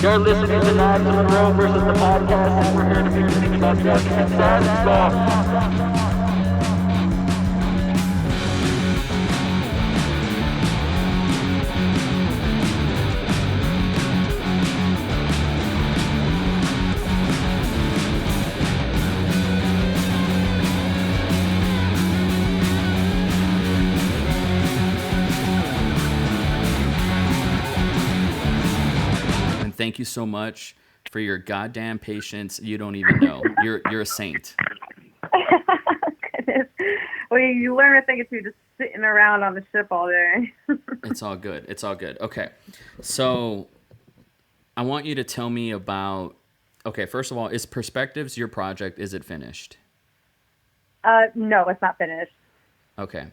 You're listening to Knives in the Room versus the podcast, and we're here to make you think about drugs and sad stuff. Thank you so much for your goddamn patience. You don't even know. You're a saint. Goodness. Well, you learn a thing or two just sitting around on the ship all day. It's all good. It's all good. Okay. So I want you to tell me about, okay, first of all, is Perspectives your project? Is it finished? No, it's not finished. Okay.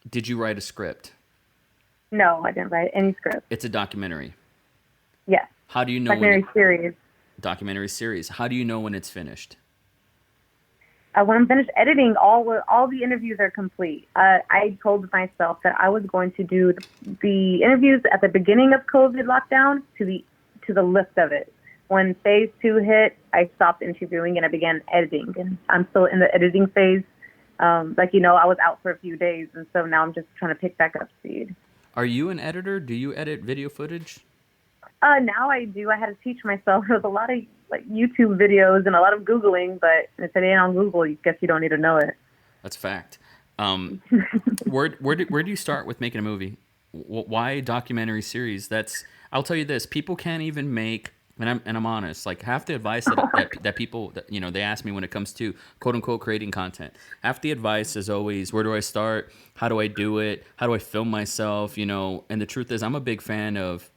Did you write a script? No, I didn't write any script. It's a documentary. Yes. How do you know Documentary series. How do you know when it's finished? When I'm finished editing, all the interviews are complete. I told myself that I was going to do the interviews at the beginning of COVID lockdown to the lift of it. When phase 2 hit, I stopped interviewing and I began editing. And I'm still in the editing phase. I was out for a few days, and so now I'm just trying to pick back up speed. Are you an editor? Do you edit video footage? Now I do. I had to teach myself. There's a lot of YouTube videos and a lot of Googling, but if it ain't on Google, I guess you don't need to know it. That's fact. Where do you start with making a movie? Why documentary series? I'll tell you this. People can't even make, and I'm honest, like half the advice that people, they ask me when it comes to quote unquote creating content. Half the advice is always, where do I start? How do I do it? How do I film myself? And the truth is, I'm a big fan of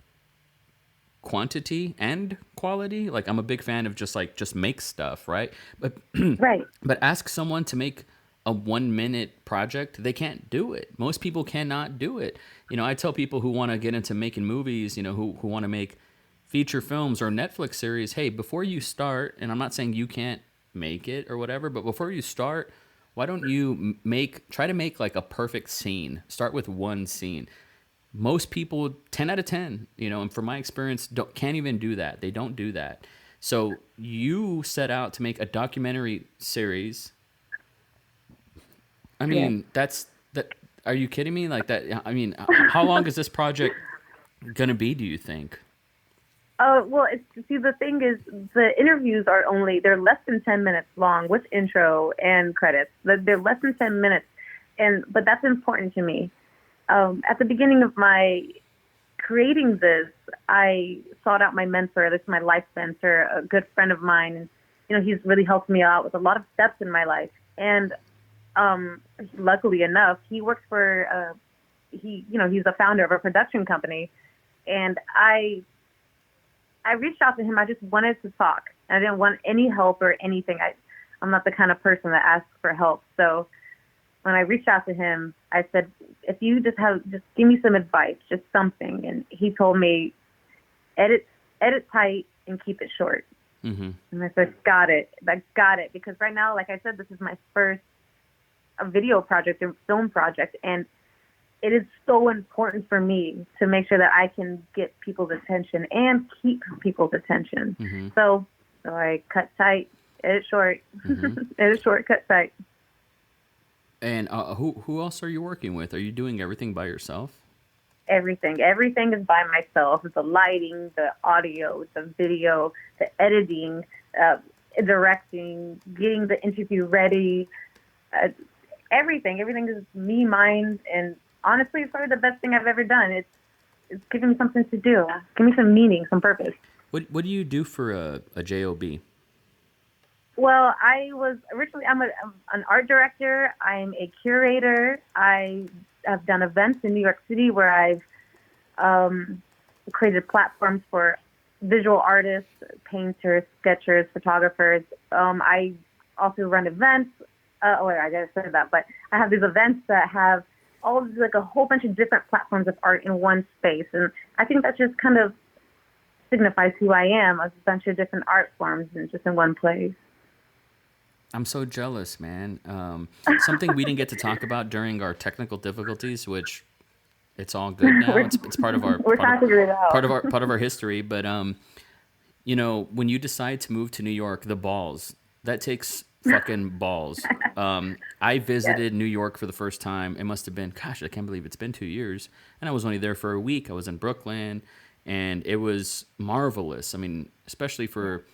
quantity and quality. Like I'm a big fan of just make stuff, right? But right. But ask someone to make a 1-minute project, they can't do it. Most people cannot do it. I tell people who want to get into making movies, who want to make feature films or Netflix series, hey, before you start, and I'm not saying you can't make it or whatever, but before you start, why don't you try to make like a perfect scene? Start with one scene. Most people, 10 out of 10, and from my experience, can't even do that. They don't do that. So you set out to make a documentary series. I mean, that. Are you kidding me? Like that? I mean, how long is this project gonna be? Do you think? Well, the thing is, the interviews they're less than 10 minutes long with intro and credits. They're less than 10 minutes, but that's important to me. At the beginning of my creating this, I sought out my mentor. This is my life mentor, a good friend of mine. And, he's really helped me out with a lot of steps in my life. And luckily enough, he works for, he's the founder of a production company. And I reached out to him. I just wanted to talk. I didn't want any help or anything. I'm not the kind of person that asks for help. So when I reached out to him, I said, if you just give me some advice, just something. And he told me, edit tight and keep it short. Mm-hmm. And I said, got it. Because right now, like I said, this is my first video project and film project. And it is so important for me to make sure that I can get people's attention and keep people's attention. Mm-hmm. So I cut tight, edit short, mm-hmm. Edit short, cut tight. And who else are you working with? Are you doing everything by yourself? Everything is by myself. The lighting, the audio, the video, the editing, directing, getting the interview ready. Everything is me, mine, and honestly, it's probably the best thing I've ever done. It's giving me something to do. Give me some meaning, some purpose. What do you do for a job? Well, I'm an art director. I'm a curator. I have done events in New York City where I've created platforms for visual artists, painters, sketchers, photographers. I also run events. I just said that, but I have these events that have a whole bunch of different platforms of art in one space. And I think that just kind of signifies who I am, a bunch of different art forms and just in one place. I'm so jealous, man. Something we didn't get to talk about during our technical difficulties, which It's all good now. It's part of our We're trying to figure it out. part of our history. But you know, when you decide to move to New York, the balls that takes fucking balls. I visited New York for the first time. It must have been, gosh, I can't believe it's been 2 years, and I was only there for a week. I was in Brooklyn, and it was marvelous. I mean, especially for,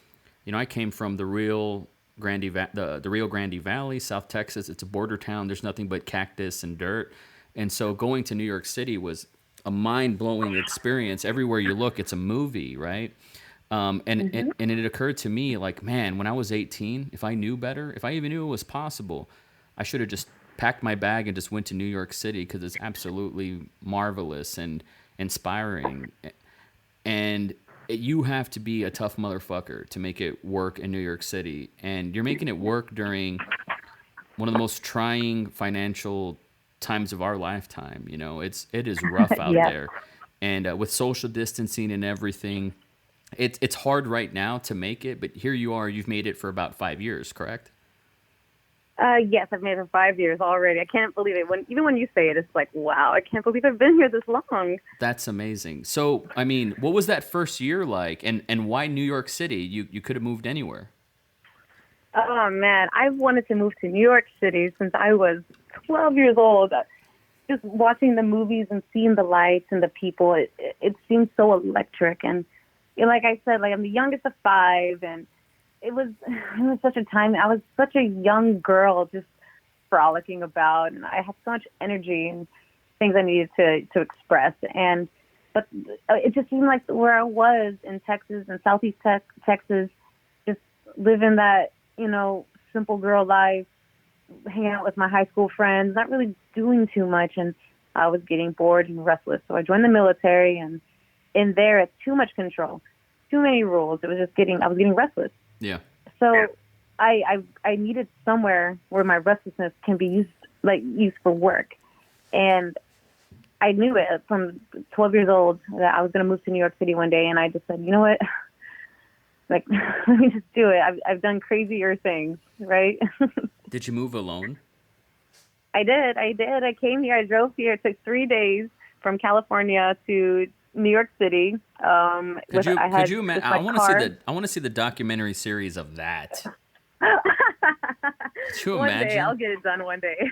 you know, I came from the the Rio Grande Valley, South Texas. It's a border town. There's nothing but cactus and dirt. And so going to New York City was a mind-blowing experience. Everywhere you look, it's a movie, right? And it occurred to me, like, man, when I was 18, if I knew better, if I even knew it was possible, I should have just packed my bag and just went to New York City, because it's absolutely marvelous and inspiring. And you have to be a tough motherfucker to make it work in New York City. And you're making it work during one of the most trying financial times of our lifetime. You know, it is rough out there. And with social distancing and everything, it's hard right now to make it. But here you are, you've made it for about 5 years, correct? Yes, I've made it for 5 years already. I can't believe it. Even when you say it, it's like, wow, I can't believe I've been here this long. That's amazing. So, I mean, what was that first year like, and why New York City? You could have moved anywhere. Oh, man, I've wanted to move to New York City since I was 12 years old. Just watching the movies and seeing the lights and the people, it seems so electric. And like I said, like, I'm the youngest of 5, and it was such a time. I was such a young girl, just frolicking about, and I had so much energy and things I needed to express. But it just seemed like where I was in Texas, in Southeast Texas, just living that, you know, simple girl life, hanging out with my high school friends, not really doing too much, and I was getting bored and restless. So I joined the military, and in there, it's too much control, too many rules. I was getting restless. Yeah. So I needed somewhere where my restlessness can be used for work. And I knew it from 12 years old that I was going to move to New York City one day. And I just said, you know what? Like, let me just do it. I've done crazier things, right? Did you move alone? I did. I came here. I drove here. It took 3 days from California to New York City. Could you imagine? I want to see the documentary series of that. Could you imagine? One day, I'll get it done one day.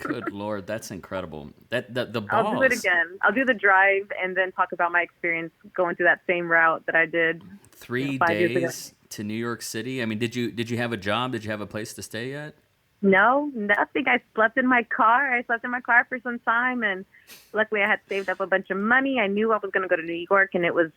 Good Lord, that's incredible. The balls. I'll do it again. I'll do the drive and then talk about my experience going through that same route that I did 3 days to New York City. I mean, did you have a job? Did you have a place to stay yet? No, nothing. I slept in my car. I slept in my car for some time, and luckily I had saved up a bunch of money. I knew I was going to go to New York, and it's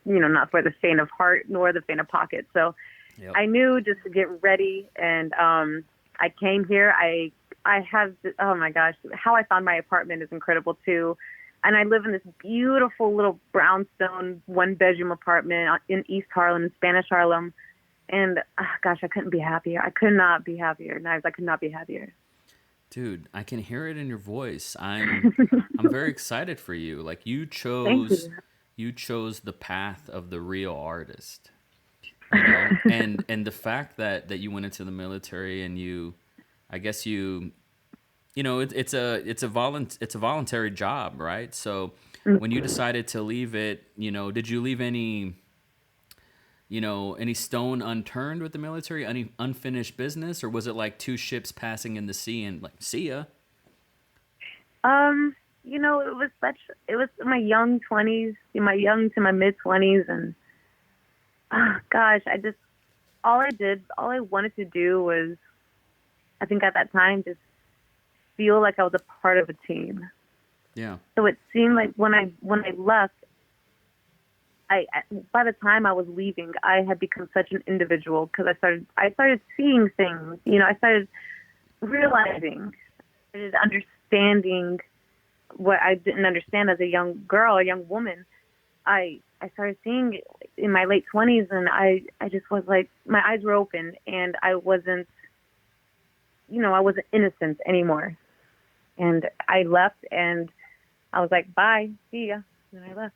not for the faint of heart nor the faint of pocket. So yep. I knew just to get ready, and I came here. I have, oh my gosh, how I found my apartment is incredible too. And I live in this beautiful little brownstone 1-bedroom apartment in East Harlem, in Spanish Harlem. And gosh, I couldn't be happier. I could not be happier. Knives, I could not be happier. Dude, I can hear it in your voice. I'm very excited for you. Like you chose the path of the real artist. You know? and the fact that you went into the military and it's a voluntary job, right? So when you decided to leave it, did you leave any stone unturned with the military, any unfinished business, or was it like 2 ships passing in the sea and like, see ya? It was my young 20s, my young to my mid 20s. And gosh, all I wanted to do was, I think at that time, just feel like I was a part of a team. Yeah. So it seemed like when I left, by the time I was leaving, I had become such an individual because I started seeing things. I started realizing, understanding what I didn't understand as a young girl, a young woman. I started seeing it in my late 20s, and I just was like, my eyes were open, and I wasn't innocent anymore. And I left, and I was like, bye, see ya, and I left.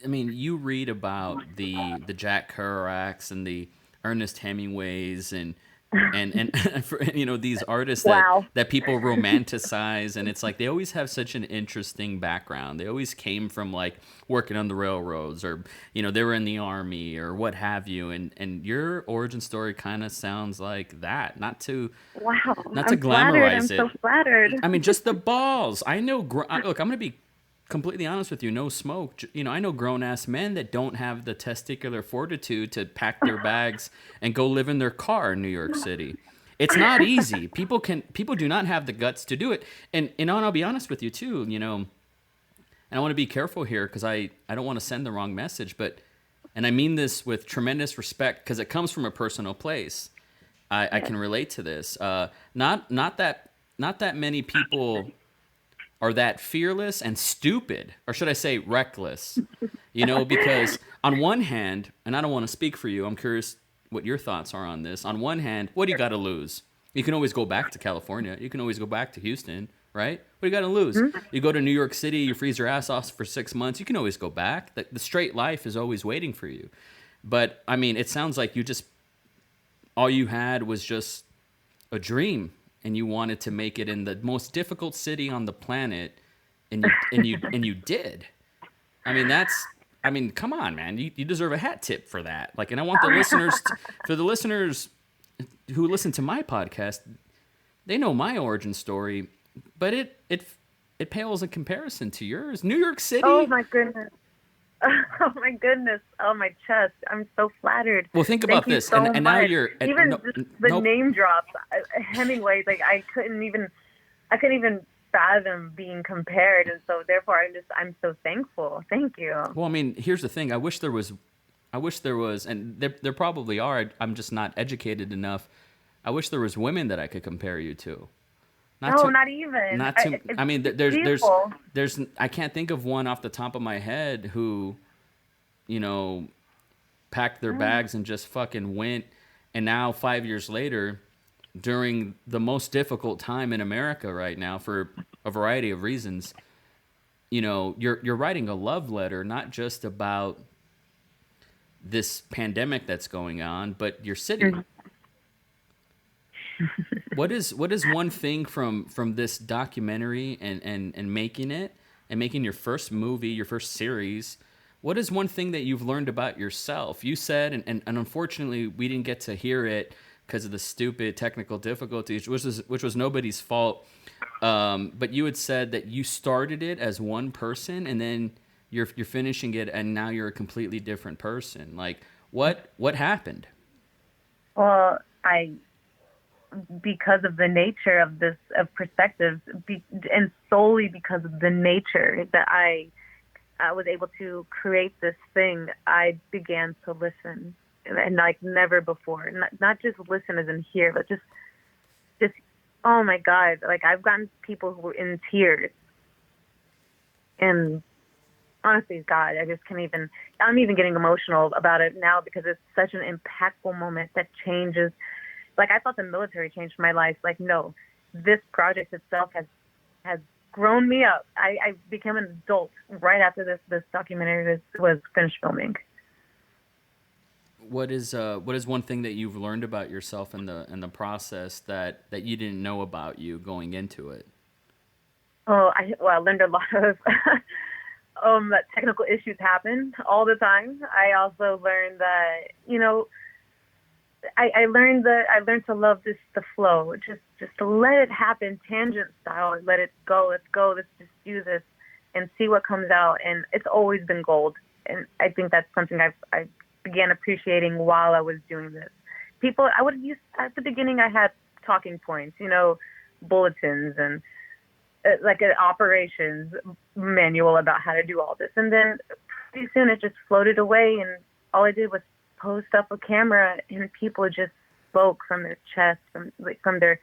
I mean, you read about the Jack Kerouacs and the Ernest Hemingways and and for, these artists Wow. that people romanticize, and it's like they always have such an interesting background. They always came from like working on the railroads, or they were in the army or what have you, and your origin story kind of sounds like that. Wow. Not to I'm flattered. I'm glamorize it. so flattered. I mean, just the balls. I know. Look, I'm gonna be completely honest with you. No smoke. I know grown ass men that don't have the testicular fortitude to pack their bags and go live in their car in New York City. It's not easy. People do not have the guts to do it. And I'll be honest with you too. And I want to be careful here because I don't want to send the wrong message. But and I mean this with tremendous respect because it comes from a personal place. I can relate to this. Not that many people are that fearless and stupid, or should I say reckless, because on one hand, and I don't want to speak for you, I'm curious what your thoughts are on this. On one hand, what do you got to lose? You can always go back to California. You can always go back to Houston, right? What do you got to lose? You go to New York City, you freeze your ass off for 6 months. You can always go back. The straight life is always waiting for you. But, I mean, it sounds like all you had was just a dream, and you wanted to make it in the most difficult city on the planet, and you did. I mean, come on, man. You deserve a hat tip for that. Like, and I want the listeners who listen to my podcast, they know my origin story, but it pales in comparison to yours. New York City. Oh my goodness. Oh my goodness! Oh my chest! I'm so flattered. Well, think about this, so and now you're even just the name drops. Hemingway, like I couldn't even fathom being compared, and so therefore I'm so thankful. Thank you. Well, I mean, here's the thing. I wish there was, and there probably are. I'm just not educated enough. I wish there was women that I could compare you to. Not even. Not to. I mean, there's beautiful. I can't think of one off the top of my head who, packed their bags and just fucking went. And now 5 years later, during the most difficult time in America right now for a variety of reasons, you're writing a love letter, not just about this pandemic that's going on, but your city. What is one thing from this documentary and making it and making your first movie, your first series? What is one thing that you've learned about yourself? You said, and unfortunately we didn't get to hear it because of the stupid technical difficulties, which was nobody's fault. But you had said that you started it as one person and then you're finishing it and now you're a completely different person. Like what happened? Well, because of the nature of perspectives, and solely because of the nature that I was able to create this thing, I began to listen, and like never before. Not just listen as in hear, but just oh my God! Like I've gotten people who were in tears, and honestly, God, I just can't even. I'm even getting emotional about it now because it's such an impactful moment that changes. Like I thought the military changed my life. Like no, this project itself has grown me up. I became an adult right after this documentary was finished filming. What is one thing that you've learned about yourself in the process that you didn't know about you going into it? Oh, I learned a lot of that technical issues happen all the time. I also learned that I learned to love the flow, just to let it happen, tangent style, and let it go. Let's just do this and see what comes out. And it's always been gold. And I think that's something I began appreciating while I was doing this. I would use at the beginning. I had talking points, bulletins and like an operations manual about how to do all this. And then pretty soon it just floated away, and all I did was post up a camera, and people just spoke from their chest, from their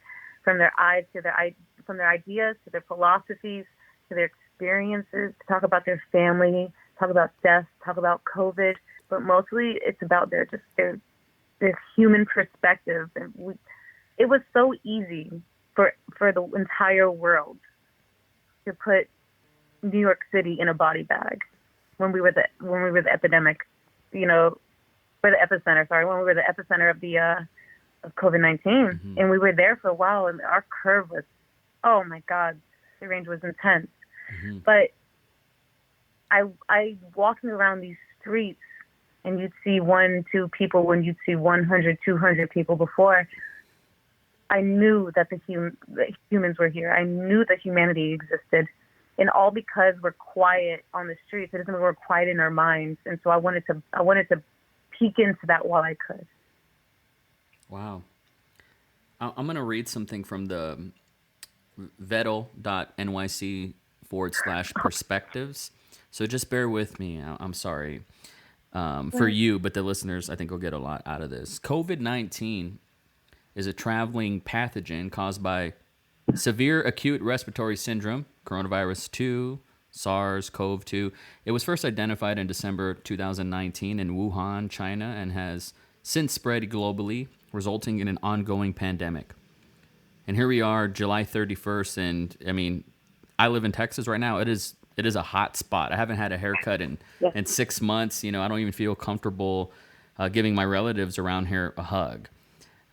eyes from their ideas to their philosophies to their experiences, to talk about their family, talk about death, talk about COVID, but mostly it's about their human perspective. And it was so easy for the entire world to put New York City in a body bag when we were the epidemic, for the epicenter. Sorry, when we were the epicenter of of COVID-19, and we were there for a while, and our curve was, oh my God, the range was intense. But I walking around these streets, and you'd see 1, 2 people when you'd see 100, 200 people before. I knew that the humans were here. I knew that humanity existed, and all because we're quiet on the streets. It doesn't mean we're quiet in our minds. And so I wanted to peek into that while I could. Wow. I'm going to read something from the vero.nyc /perspectives. So just bear with me. I'm sorry for you, but the listeners, I think, will get a lot out of this. COVID-19 is a traveling pathogen caused by severe acute respiratory syndrome, coronavirus 2, SARS-CoV-2. It was first identified in December 2019 in Wuhan, China, and has since spread globally, resulting in an ongoing pandemic. And here we are, July 31st, and I mean, I live in Texas right now. It is a hot spot. I haven't had a haircut in 6 months. You know, I don't even feel comfortable giving my relatives around here a hug.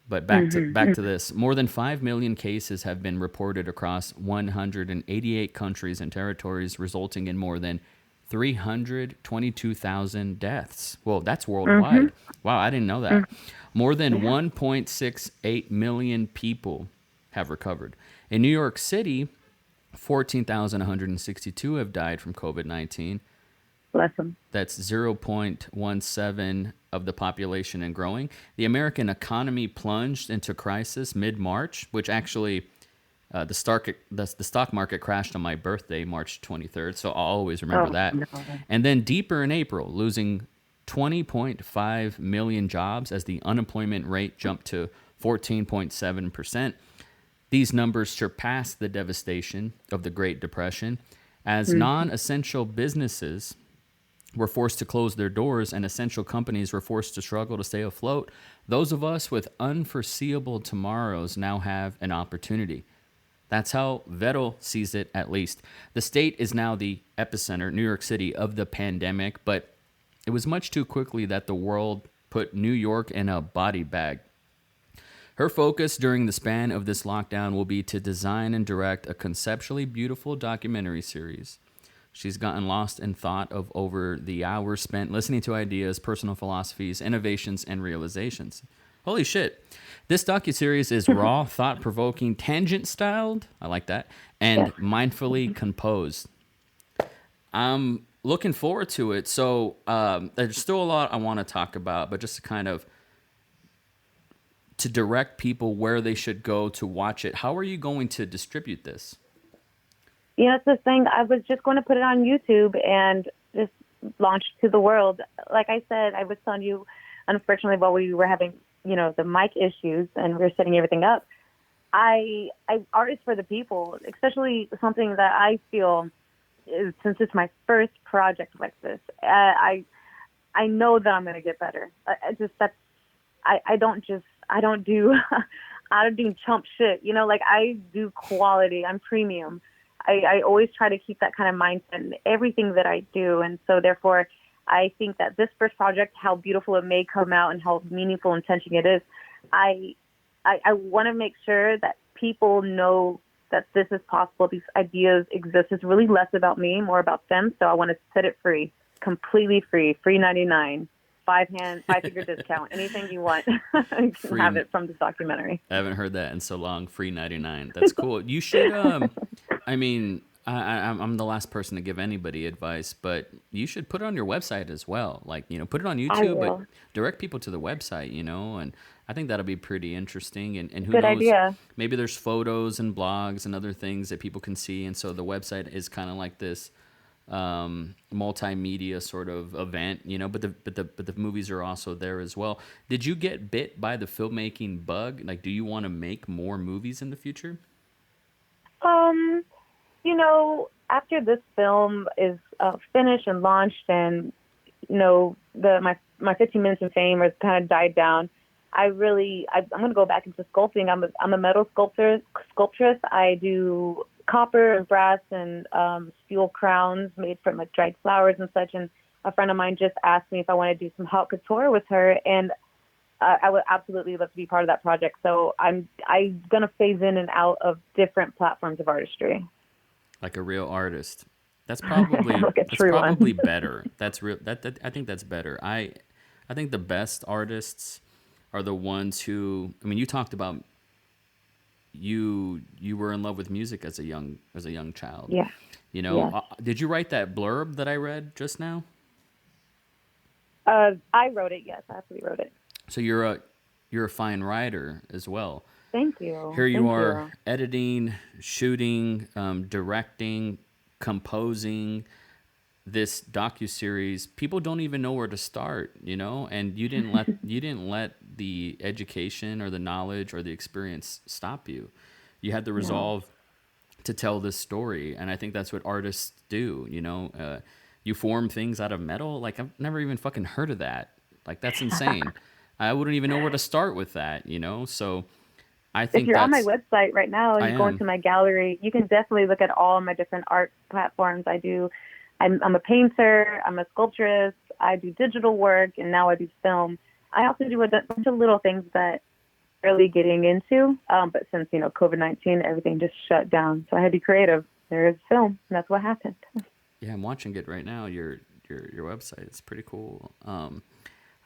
But back to this. More than 5 million cases have been reported across 188 countries and territories, resulting in more than 322,000 deaths. Well, that's worldwide. Wow, I didn't know that. More than 1.68 million people have recovered. In New York City, 14,162 have died from COVID-19. Bless them. That's 0.17 of the population and growing. The American economy plunged into crisis mid-March, which actually the stock market crashed on my birthday, March 23rd. So I'll always remember that. No. And then deeper in April, losing 20.5 million jobs as the unemployment rate jumped to 14.7%. These numbers surpass the devastation of the Great Depression as non-essential businesses were forced to close their doors and essential companies were forced to struggle to stay afloat. Those of us with unforeseeable tomorrows now have an opportunity. That's how Vero sees it, at least. The state is now the epicenter, New York City, of the pandemic, but it was much too quickly that the world put New York in a body bag. Her focus during the span of this lockdown will be to design and direct a conceptually beautiful documentary series. She's gotten lost in thought of over the hours spent listening to ideas, personal philosophies, innovations, and realizations. Holy shit. This docuseries is raw, thought-provoking, tangent-styled, I like that, and mindfully composed. I'm looking forward to it. So there's still a lot I want to talk about, but just to kind of to direct people where they should go to watch it. How are you going to distribute this? Yeah, that's the thing. I was just going to put it on YouTube and just launch to the world. Like I said, I was telling you, unfortunately, while we were having, the mic issues and we were setting everything up, art is for the people, especially something that I feel is, since it's my first project like this, I know that I'm going to get better. I don't do chump shit. I do quality. I'm premium. I always try to keep that kind of mindset in everything that I do. And so therefore, I think that this first project, how beautiful it may come out and how meaningful and touching it is, I want to make sure that people know that this is possible. These ideas exist. It's really less about me, more about them. So I want to set it free, completely free, free 99. 5-figure discount. Anything you want, you can free, have it from this documentary. I haven't heard that in so long. Free 99. That's cool. You should. I mean, I'm the last person to give anybody advice, but you should put it on your website as well. Like, put it on YouTube, but direct people to the website. And I think that'll be pretty interesting. And who Good knows? Idea. Maybe there's photos and blogs and other things that people can see, and so the website is kind of like this multimedia sort of event, but the movies are also there as well. Did you get bit by the filmmaking bug? Like, do you want to make more movies in the future? After this film is finished and launched, and my 15 minutes of fame has kind of died down, I'm going to go back into sculpting. I'm a metal sculptress. I do copper and brass and steel crowns made from dried flowers and such. And a friend of mine just asked me if I want to do some haute couture with her. And I would absolutely love to be part of that project. So I'm gonna phase in and out of different platforms of artistry. Like a real artist. That's probably Like a that's true one. probably better. That's real. That I think that's better. I think the best artists are the ones who. I mean, you talked about you were in love with music as a young child. Yeah. You know, Yeah. did you write that blurb that I read just now? I wrote it. Yes, I absolutely wrote it. So you're a fine writer as well. Thank you. Here you Thank are you. editing, shooting, directing, composing this docuseries. People don't even know where to start, you know, and you didn't let the education or the knowledge or the experience stop you. You had the No. resolve to tell this story, and I think that's what artists do. You know, you form things out of metal. Like I've never even fucking heard of that. Like that's insane. I wouldn't even know where to start with that. You know, so I If think you're on my that's website right now and I you go into am. my gallery, you can definitely look at all my different art platforms. I'm a painter, I'm a sculptress, I do digital work, and now I do film. I also do a bunch of little things that I'm really getting into. But since, COVID-19, everything just shut down. So I had to be creative. There is film, and that's what happened. Yeah, I'm watching it right now. Your website. It's pretty cool. Thank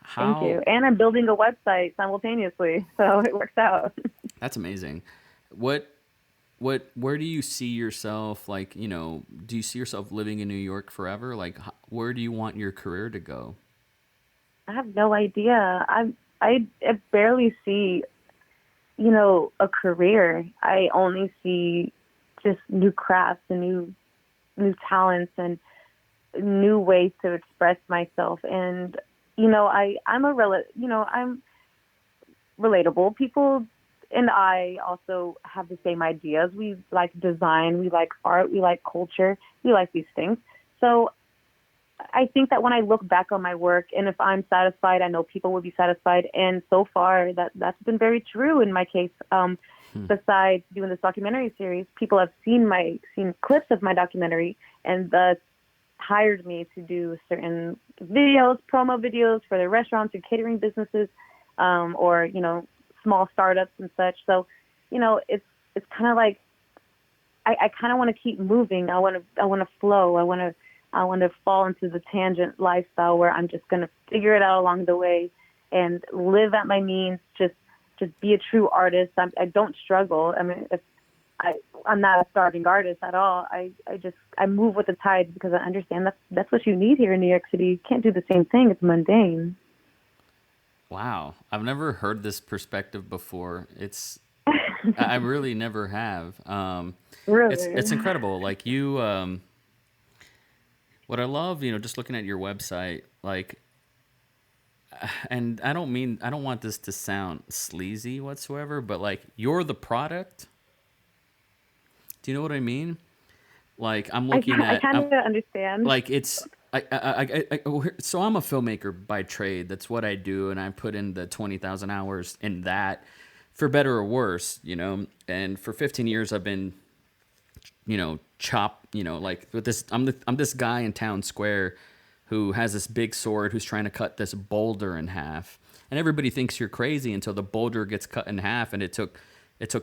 How you. And I'm building a website simultaneously, so it works out. That's amazing. What where do you see yourself, like, you know, do you see yourself living in New York forever? Like where do you want your career to go? I have no idea. I barely see, a career. I only see just new crafts and new talents and new ways to express myself. And I'm relatable. People and I also have the same ideas. We like design, we like art, we like culture, we like these things. So I think that when I look back on my work, and if I'm satisfied, I know people will be satisfied. And so far, that's been very true in my case. Besides doing this documentary series, people have seen clips of my documentary, and thus hired me to do certain videos, promo videos for their restaurants and catering businesses, or small startups and such. So, it's kind of like I kind of want to keep moving. I want to flow. I want to fall into the tangent lifestyle where I'm just going to figure it out along the way and live at my means. Just be a true artist. I don't struggle. I mean, I'm not a starving artist at all. I move with the tide because I understand that's what you need here in New York City. You can't do the same thing. It's mundane. Wow. I've never heard this perspective before. I really never have. Really. It's incredible. Like you, what I love, you know, just looking at your website, like, and I don't want this to sound sleazy whatsoever, but like you're the product. Do you know what I mean? Like I'm looking I at, kind of understand. like it's, so I'm a filmmaker by trade. That's what I do. And I put in the 20,000 hours in that, for better or worse, you know, and for 15 years I've been, like with this, I'm this guy in town square who has this big sword who's trying to cut this boulder in half. And everybody thinks you're crazy until the boulder gets cut in half, and it took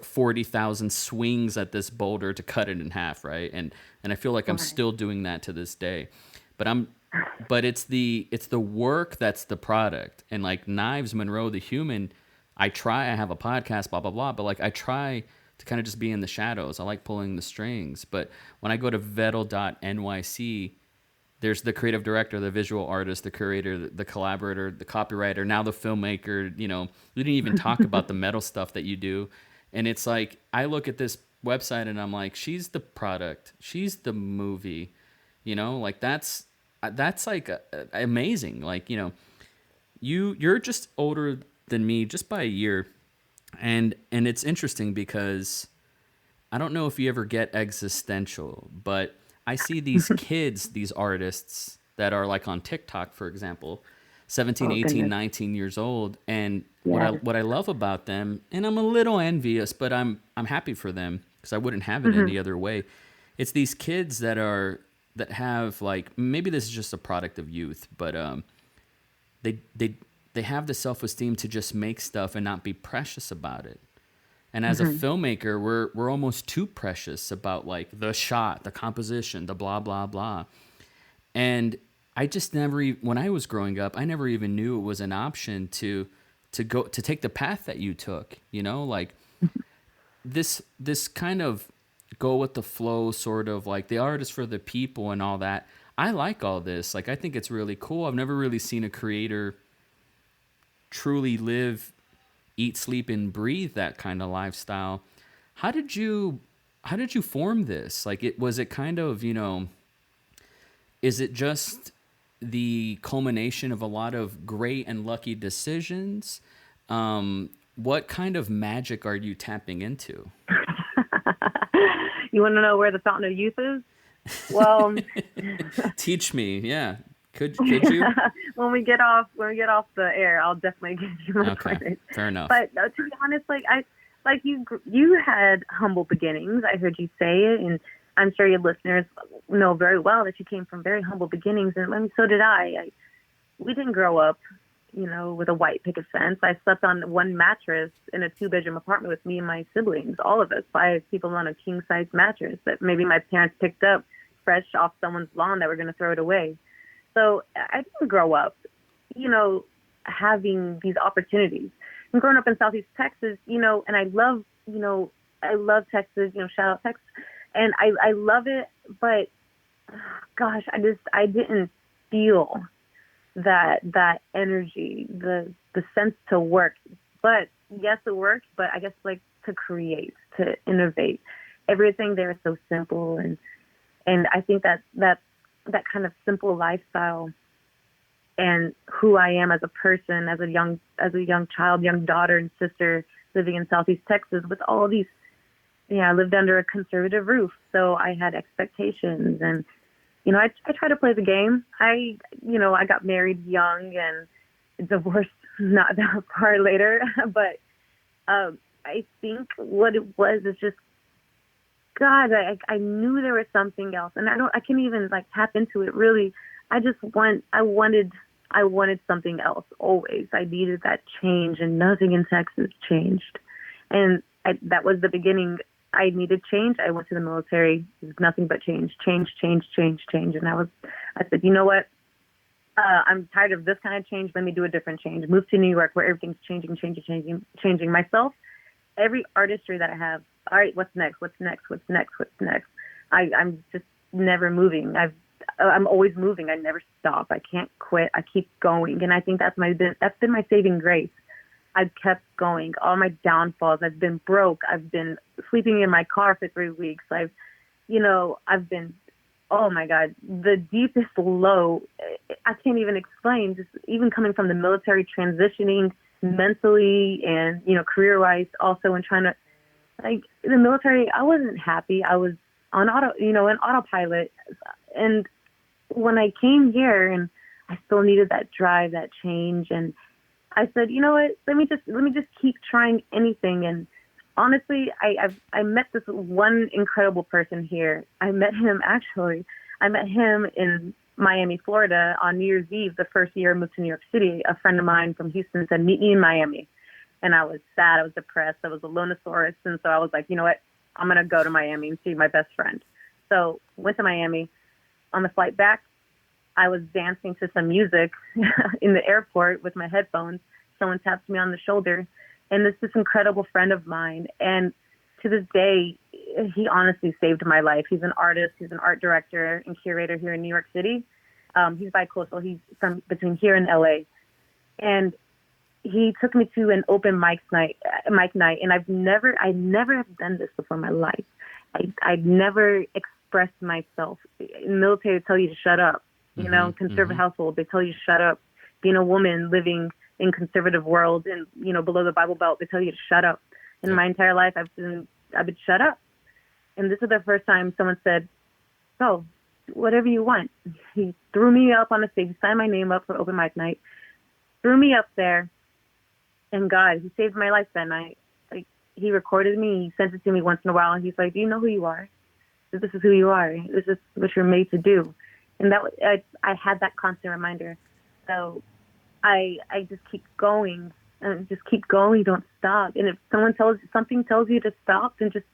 40,000 swings at this boulder to cut it in half, right? And I feel like I'm still doing that to this day. But it's the work that's the product. And like Knives Monroe the Human, I have a podcast, blah blah blah, but like I try to kind of just be in the shadows. I like pulling the strings. But when I go to vero.nyc, there's the creative director, the visual artist, the curator, the collaborator, the copywriter, now the filmmaker. You know, we didn't even talk about the metal stuff that you do. And it's like, I look at this website and I'm like, she's the product. She's the movie, like that's like amazing. Like, you're just older than me just by a year. And it's interesting because I don't know if you ever get existential, but I see these kids, these artists that are like on TikTok, for example, 17, 18, goodness. 19 years old. And Yeah. what I love about them, and I'm a little envious, but I'm happy for them because I wouldn't have it any other way. It's these kids that have, like, maybe this is just a product of youth, but they they have the self-esteem to just make stuff and not be precious about it. And as a filmmaker, we're almost too precious about like the shot, the composition, the blah, blah, blah. And I just never, when I was growing up, I never even knew it was an option to take the path that you took, you know, like this kind of go with the flow, sort of like the art is for the people and all that. I like all this. Like, I think it's really cool. I've never really seen a creator truly live, eat, sleep, and breathe that kind of lifestyle. How did you form this? Like, was it kind of, you know, is it just the culmination of a lot of great and lucky decisions? What kind of magic are you tapping into? You want to know where the fountain of youth is? Well, teach me. Yeah. Could you? when we get off the air, I'll definitely give you my pointers. Fair enough. But to be honest, you had humble beginnings. I heard you say it, and I'm sure your listeners know very well that you came from very humble beginnings, and so did I. We didn't grow up, you know, with a white picket fence. I slept on one mattress in a 2-bedroom apartment with me and my siblings, all of us, 5 people on a king-size mattress that maybe my parents picked up fresh off someone's lawn that were going to throw it away. So I didn't grow up, you know, having these opportunities. And growing up in Southeast Texas, you know, and I love Texas, you know, shout out Texas. And I love it, but gosh, I didn't feel that energy, the sense to work. But yes, it works, but I guess like to create, to innovate. Everything there is so simple, and I think that kind of simple lifestyle and who I am as a person, as a young child, young daughter and sister living in Southeast Texas with all these, I lived under a conservative roof. So I had expectations, and, you know, I tried to play the game. I got married young and divorced not that far later. But I think what it was is just, God, I knew there was something else, and I can't even like tap into it really. I wanted something else always. I needed that change, and nothing in Texas changed. And that was the beginning. I needed change. I went to the military. It was nothing but change. And I said, you know what? I'm tired of this kind of change. Let me do a different change. Move to New York, where everything's changing myself. Every artistry that I have. All right, what's next? I'm just never moving. I'm always moving. I never stop. I can't quit. I keep going. And I think that's been my saving grace. I've kept going. All my downfalls. I've been broke. I've been sleeping in my car for 3 weeks. I've been, oh my God, the deepest low. I can't even explain. Just even coming from the military, transitioning mentally and, you know, career-wise also, and trying to, like, in the military, I wasn't happy. I was on autopilot. And when I came here, and I still needed that drive, that change, and I said, you know what? Let me just keep trying anything. And honestly, I met this one incredible person here. I met him in Miami, Florida, on New Year's Eve. The first year I moved to New York City, a friend of mine from Houston said, meet me in Miami. And I was sad. I was depressed. I was a lonosaurus. And so I was like, you know what? I'm going to go to Miami and see my best friend. So went to Miami. On the flight back, I was dancing to some music in the airport with my headphones. Someone tapped me on the shoulder. And this incredible friend of mine. And to this day, he honestly saved my life. He's an artist. He's an art director and curator here in New York City. He's bicoastal. He's from between here and LA. And he took me to an open mic night, and I never have done this before in my life. I'd never expressed myself. In the military, they tell you to shut up. You know, conservative household, they tell you to shut up. Being a woman living in conservative world and, you know, below the Bible Belt, they tell you to shut up. In my entire life, I've been shut up. And this is the first time someone said, "Oh, whatever you want." He threw me up on the stage, signed my name up for open mic night, threw me up there. And God, he saved my life that night. Like, he recorded me. He sent it to me once in a while. And he's like, do you know who you are? This is who you are. This is what you're made to do. And that I had that constant reminder. So I just keep going and just keep going. Don't stop. And if something tells you to stop, then just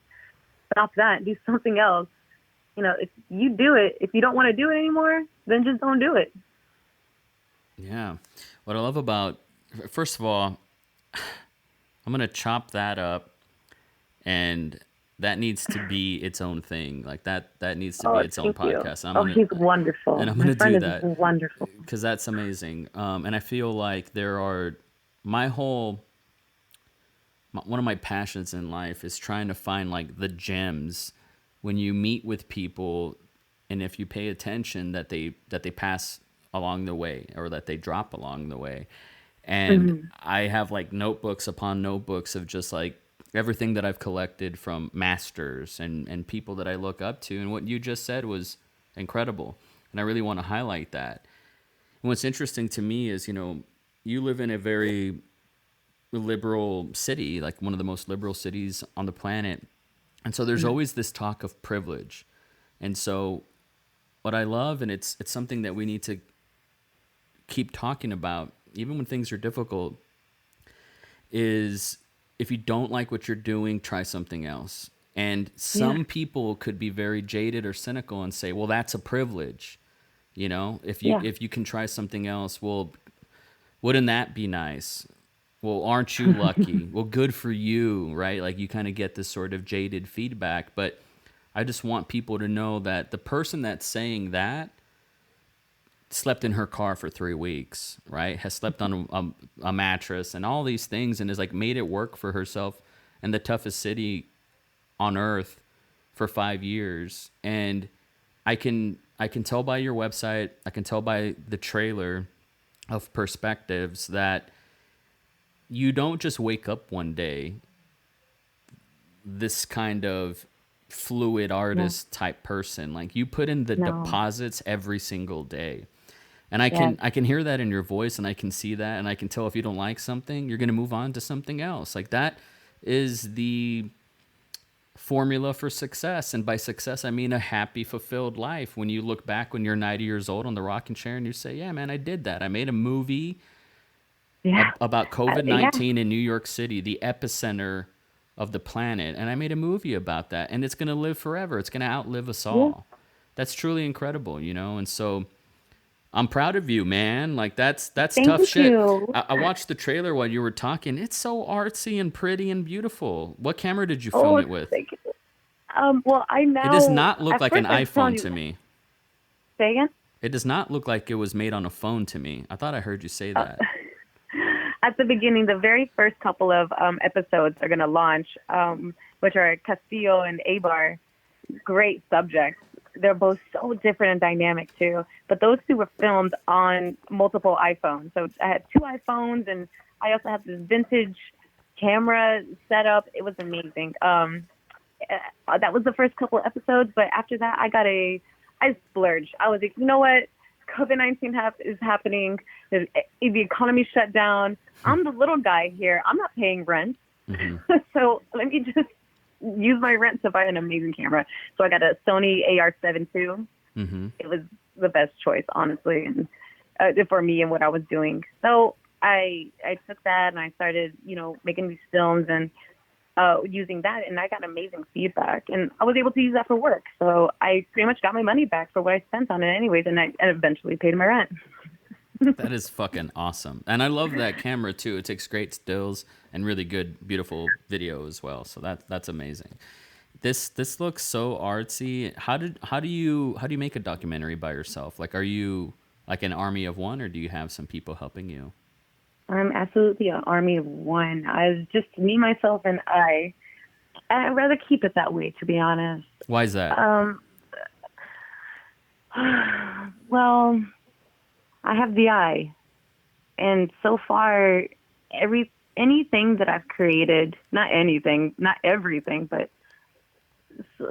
stop that. Do something else. You know, if you do it, if you don't want to do it anymore, then just don't do it. Yeah. What I love about, first of all, I'm going to chop that up, and that needs to be its own thing. Like that needs to be its own Thank you. podcast. He's wonderful. And I'm My going to friend do is that wonderful. because that's amazing. And I feel like one of my passions in life is trying to find like the gems when you meet with people, and if you pay attention, that they pass along the way, or that they drop along the way. And I have like notebooks upon notebooks of just like everything that I've collected from masters and people that I look up to. And what you just said was incredible. And I really want to highlight that. And what's interesting to me is, you know, you live in a very liberal city, like one of the most liberal cities on the planet. And so there's always this talk of privilege. And so what I love, and it's something that we need to keep talking about, even when things are difficult, is if you don't like what you're doing, try something else. And some people could be very jaded or cynical and say, well, that's a privilege. You know, if you can try something else, well, wouldn't that be nice? Well, aren't you lucky? Well, good for you, right? Like you kind of get this sort of jaded feedback. But I just want people to know that the person that's saying that slept in her car for 3 weeks, right? Has slept on a mattress and all these things, and has like made it work for herself in the toughest city on earth for 5 years. And I can tell by your website, I can tell by the trailer of Perspectives that you don't just wake up one day this kind of fluid artist type person. Like you put in the deposits every single day. And I can hear that in your voice, and I can see that, and I can tell if you don't like something, you're going to move on to something else. Like that is the formula for success. And by success, I mean a happy, fulfilled life. When you look back when you're 90 years old on the rocking chair and you say, yeah, man, I did that. I made a movie about COVID-19 in New York City, the epicenter of the planet. And I made a movie about that, and it's going to live forever. It's going to outlive us all. That's truly incredible, you know? And so I'm proud of you, man. Like that's tough shit. I watched the trailer while you were talking. It's so artsy and pretty and beautiful. What camera did you film it with? Well, it does not look like an iPhone to me. Say again? It does not look like it was made on a phone to me. I thought I heard you say that. At the beginning, the very first couple of episodes are going to launch, which are Castillo and Abar. Great subjects. They're both so different and dynamic too. But those two were filmed on multiple iPhones. So I had 2 iPhones, and I also have this vintage camera set up. It was amazing. That was the first couple of episodes. But after that, I splurged. I was like, you know what? COVID-19 is happening. The economy shut down. I'm the little guy here. I'm not paying rent. So let me just use my rent to buy an amazing camera. So I got a Sony AR7 II. It was the best choice, honestly, and for me and what I was doing. So I took that and I started, you know, making these films and using that, and I got amazing feedback, and I was able to use that for work. So I pretty much got my money back for what I spent on it anyways, and I eventually paid my rent. That is fucking awesome. And I love that camera too. It takes great stills and really good, beautiful video as well. So that's amazing. This looks so artsy. How do you make a documentary by yourself? Like, are you like an army of one, or do you have some people helping you? I'm absolutely an army of one. I was just me, myself, and I. I'd rather keep it that way, to be honest. Why is that? Well, I have the eye, and so far, anything that I've created, not everything, but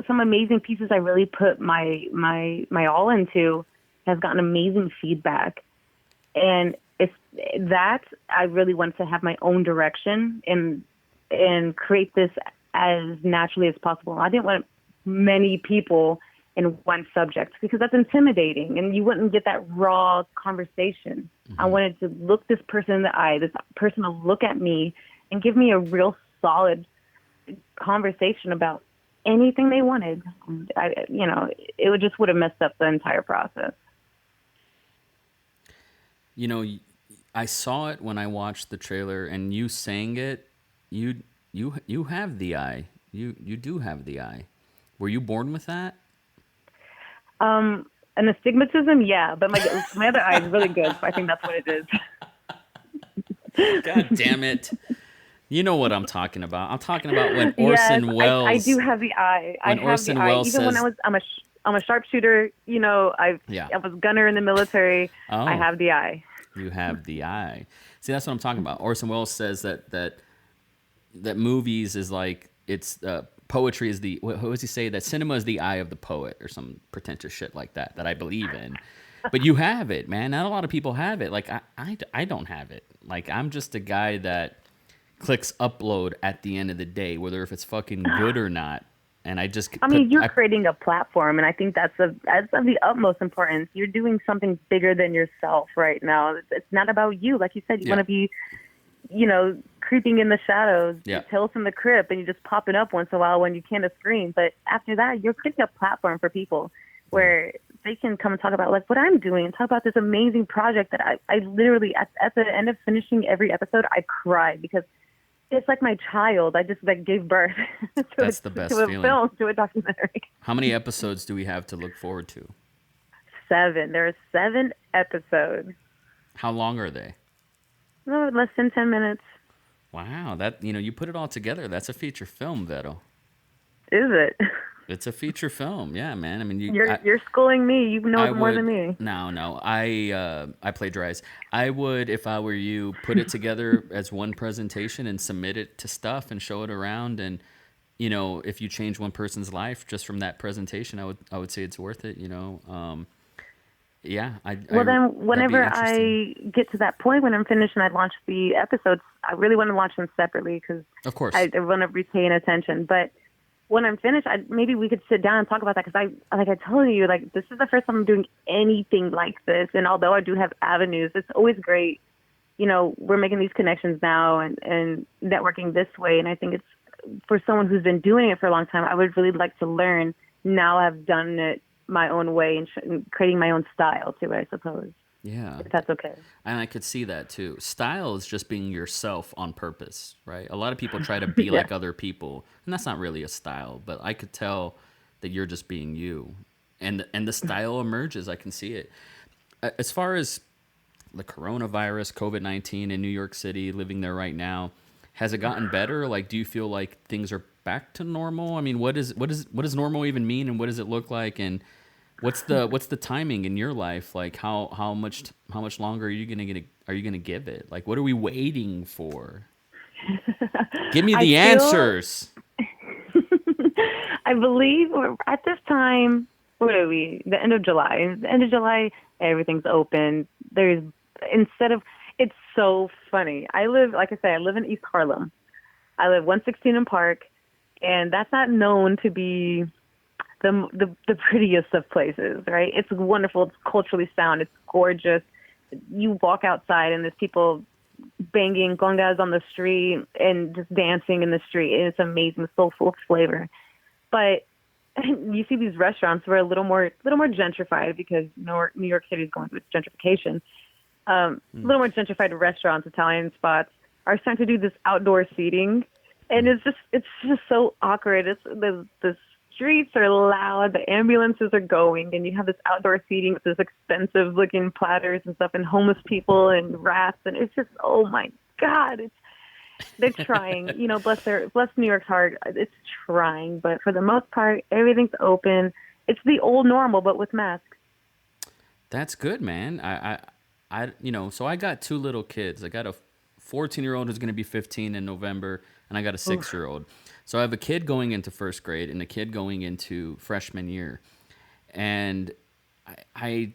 some amazing pieces I really put my all into, has gotten amazing feedback, and it's that I really want to have my own direction and create this as naturally as possible. I didn't want many people in one subject because that's intimidating, and you wouldn't get that raw conversation. I wanted to look this person in the eye, this person to look at me and give me a real solid conversation about anything they wanted. It would have messed up the entire process. You know, I saw it when I watched the trailer, and you sang it. You have the eye. You do have the eye. Were you born with that? An astigmatism, yeah, but my other eye is really good. So I think that's what it is. God damn it! You know what I'm talking about. I'm talking about when Orson Welles. I do have the eye. When Orson Welles even says, when I'm a sharpshooter. I was gunner in the military. Oh. I have the eye. You have the eye. See, that's what I'm talking about. Orson Welles says that movies is like it's poetry is the what does he say? That cinema is the eye of the poet or some pretentious shit like that I believe in. But you have it, man. Not a lot of people have it. Like I don't have it. Like I'm just a guy that clicks upload at the end of the day, whether if it's fucking good or not. And you're creating a platform, and I think that's of the utmost importance. You're doing something bigger than yourself right now. It's not about you. Like you said, you want to be, creeping in the shadows, Tales from the Crypt, and you just popping up once in a while when you can't screen. But after that, you're creating a platform for people where they can come and talk about like what I'm doing and talk about this amazing project that I literally, at the end of finishing every episode, I cried because it's like my child. I just gave birth That's the best to a feeling. film, to a documentary. How many episodes do we have to look forward to? 7. There are 7 episodes. How long are they? No, less than 10 minutes. Wow, that you put it all together. That's a feature film, Vero. Is it? It's a feature film, yeah, man. I mean, you're schooling me. You know it more than me. No. I plagiarize. I would, if I were you, put it together as one presentation and submit it to stuff and show it around. And if you change one person's life just from that presentation, I would say it's worth it. Yeah. Then whenever I get to that point when I'm finished and I launch the episodes, I really want to launch them separately because of course I want to retain attention. But when I'm finished, maybe we could sit down and talk about that because I told you, this is the first time I'm doing anything like this. And although I do have avenues, it's always great. We're making these connections now and networking this way. And I think it's for someone who's been doing it for a long time, I would really like to learn. Now I've done it my own way and creating my own style too, I suppose. Yeah. If that's okay. And I could see that too. Style is just being yourself on purpose, right? A lot of people try to be like other people, and that's not really a style, but I could tell that you're just being you. And the style emerges. I can see it. As far as the coronavirus, COVID-19 in New York City, living there right now, has it gotten better? Like, do you feel like things are back to normal? I mean, what does normal even mean, and what does it look like? And what's the timing in your life? Like, how much longer are you gonna give it? Like, what are we waiting for? Give me the answers. I believe at this time, what are we? The end of July. The end of July, everything's open. It's so funny. I live in East Harlem. I live 116 in Park, and that's not known to be the prettiest of places, right? It's wonderful. It's culturally sound. It's gorgeous. You walk outside and there's people banging congas on the street and just dancing in the street. And it's amazing. It's so full of flavor. But you see these restaurants were a little more gentrified because New York City is going through its gentrification. A little more gentrified restaurants, Italian spots are starting to do this outdoor seating, and it's just so awkward. The streets are loud, the ambulances are going, and you have this outdoor seating with this expensive looking platters and stuff, and homeless people and rats, and it's just, oh my God, they're trying. Bless New York's heart. It's trying, but for the most part, everything's open. It's the old normal, but with masks. That's good, man. So I got 2 little kids. I got a 14-year-old who's going to be 15 in November, and I got a 6-year-old. So I have a kid going into first grade and a kid going into freshman year. And and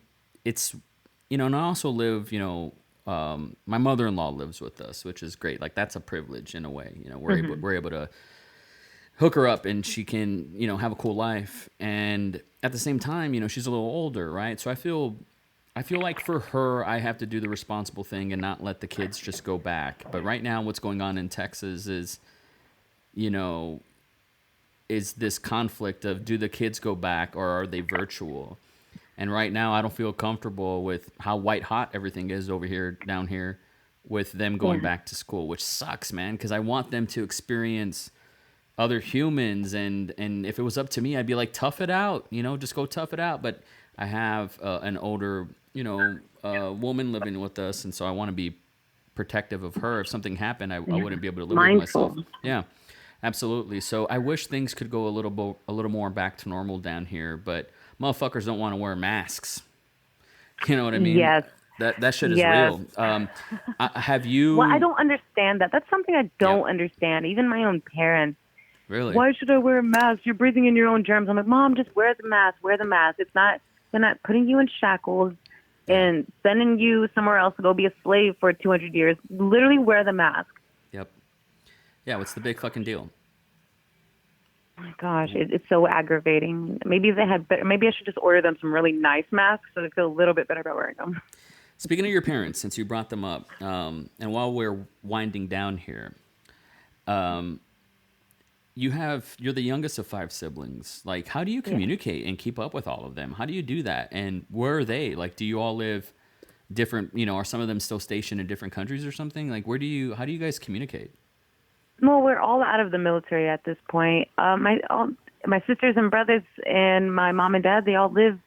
I also live, my mother-in-law lives with us, which is great. Like, that's a privilege in a way. We're able to hook her up and she can, have a cool life. And at the same time, she's a little older, right? So I feel I feel like for her, I have to do the responsible thing and not let the kids just go back. But right now, what's going on in Texas is, you know, is this conflict of do the kids go back or are they virtual? And right now, I don't feel comfortable with how white hot everything is over here, down here, with them going Yeah. back to school, which sucks, man, because I want them to experience other humans. And if it was up to me, I'd be like, tough it out, you know, just go tough it out. But I have an older, you know, woman living with us. And so I want to be protective of her. If something happened, I Yeah. wouldn't be able to live with myself. Mindful. Yeah. Absolutely. So I wish things could go a little more back to normal down here, but motherfuckers don't want to wear masks. You know what I mean? Yes. That shit is Yes. real. Have Well, I you? don't understand that. That's something I Yeah, don't understand. Even my own parents. really. Why should I wear a mask? You're breathing in your own germs. I'm like, Mom, just wear the mask. Wear the mask. It's not. They're not putting you in shackles Yeah. and sending you somewhere else to go be a slave for 200 years. Literally wear the mask. Yep. Yeah. What's the big fucking deal? Oh my gosh, it's so aggravating. Maybe they had better. Maybe I should just order them some really nice masks so they feel a little bit better about wearing them. Speaking of your parents, since you brought them up, and while we're winding down here, you're the youngest of five siblings. Like, how do you Yeah. communicate and keep up with all of them? How do you do that? And where are they? Like, do you all live different? You know, are some of them still stationed in different countries or something? Like, how do you guys communicate? Well, we're all out of the military at this point. My sisters and brothers and my mom and dad, they all live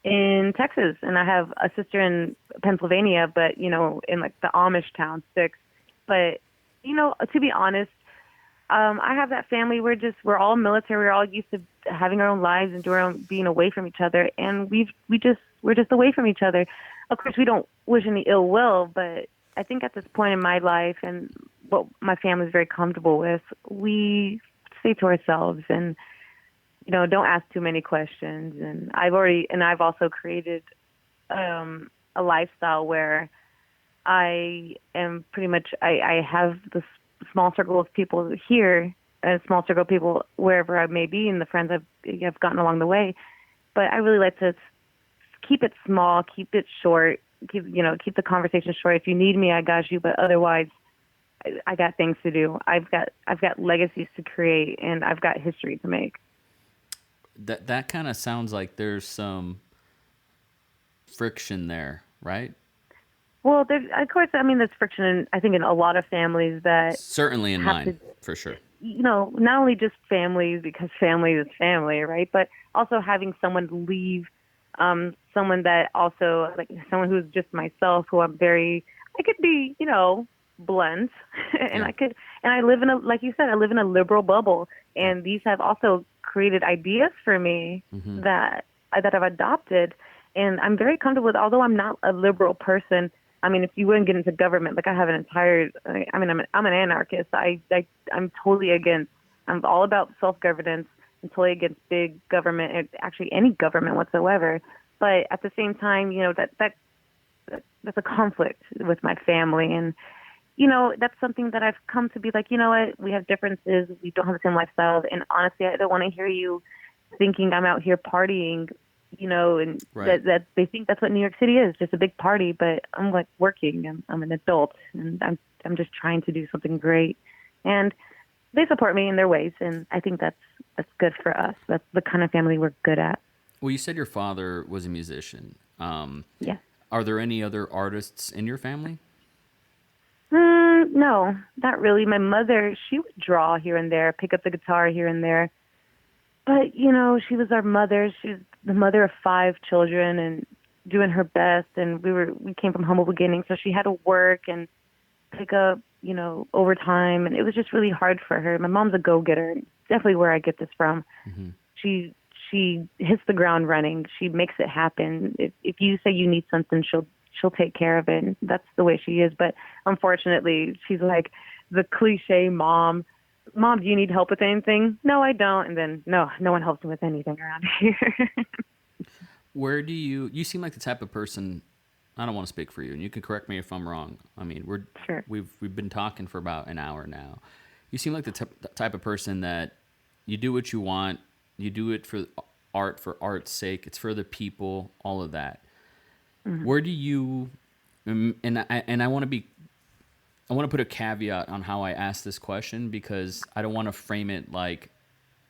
in Texas, and I have a sister in Pennsylvania, but in like the Amish town, Sticks. But to be honest, I have that family. We're all military. We're all used to having our own lives and being away from each other, and we're just away from each other. Of course, we don't wish any ill will, but I think at this point in my life and what my family is very comfortable with, we stay to ourselves and don't ask too many questions. And I've also created a lifestyle where I am pretty much I have this small circle of people here, a small circle of people wherever I may be, and the friends I've gotten along the way. But I really like to keep it small, keep it short, keep the conversation short. If you need me, I got you. But otherwise, I got things to do. I've got legacies to create, and I've got history to make. That kind of sounds like there's some friction there, right? Well, of course, there's friction, I think, in a lot of families that Certainly in have mine, for sure. not only just families, because family is family, right? But also having someone leave, someone that also, like someone who's just myself, who I could be, blunt, and Yeah. I live like you said, I live in a liberal bubble, and these have also created ideas for me that I've adopted, and I'm very comfortable with. Although I'm not a liberal person, if you wouldn't get into government, like I have I'm an anarchist. I'm totally against. I'm all about self-governance. I'm totally against big government, and actually any government whatsoever. But at the same time, that's a conflict with my family, and that's something that I've come to be like, what, we have differences. We don't have the same lifestyle. And honestly, I don't want to hear you thinking I'm out here partying, and Right. that they think that's what New York City is, just a big party. But I'm like working, and I'm an adult, and I'm just trying to do something great. And they support me in their ways. And I think that's good for us. That's the kind of family we're good at. Well, you said your father was a musician. Yeah. Are there any other artists in your family? No, not really. My mother, she would draw here and there, pick up the guitar here and there. But, she was our mother. She's the mother of 5 children and doing her best. And we came from humble beginnings. So she had to work and pick up, overtime. And it was just really hard for her. My mom's a go-getter. Definitely where I get this from. Mm-hmm. She hits the ground running. She makes it happen. If you say you need something, she'll take care of it. And that's the way she is. But unfortunately, she's like the cliche mom. Mom, do you need help with anything? No, I don't. And then no one helps me with anything around here. Where do you seem like the type of person, I don't want to speak for you, and you can correct me if I'm wrong. Sure. We've been talking for about an hour now. You seem like the type of person that you do what you want, you do it for art's sake, it's for the people, all of that. Where do you, and I want to be, I want to put a caveat on how I ask this question because I don't want to frame it like,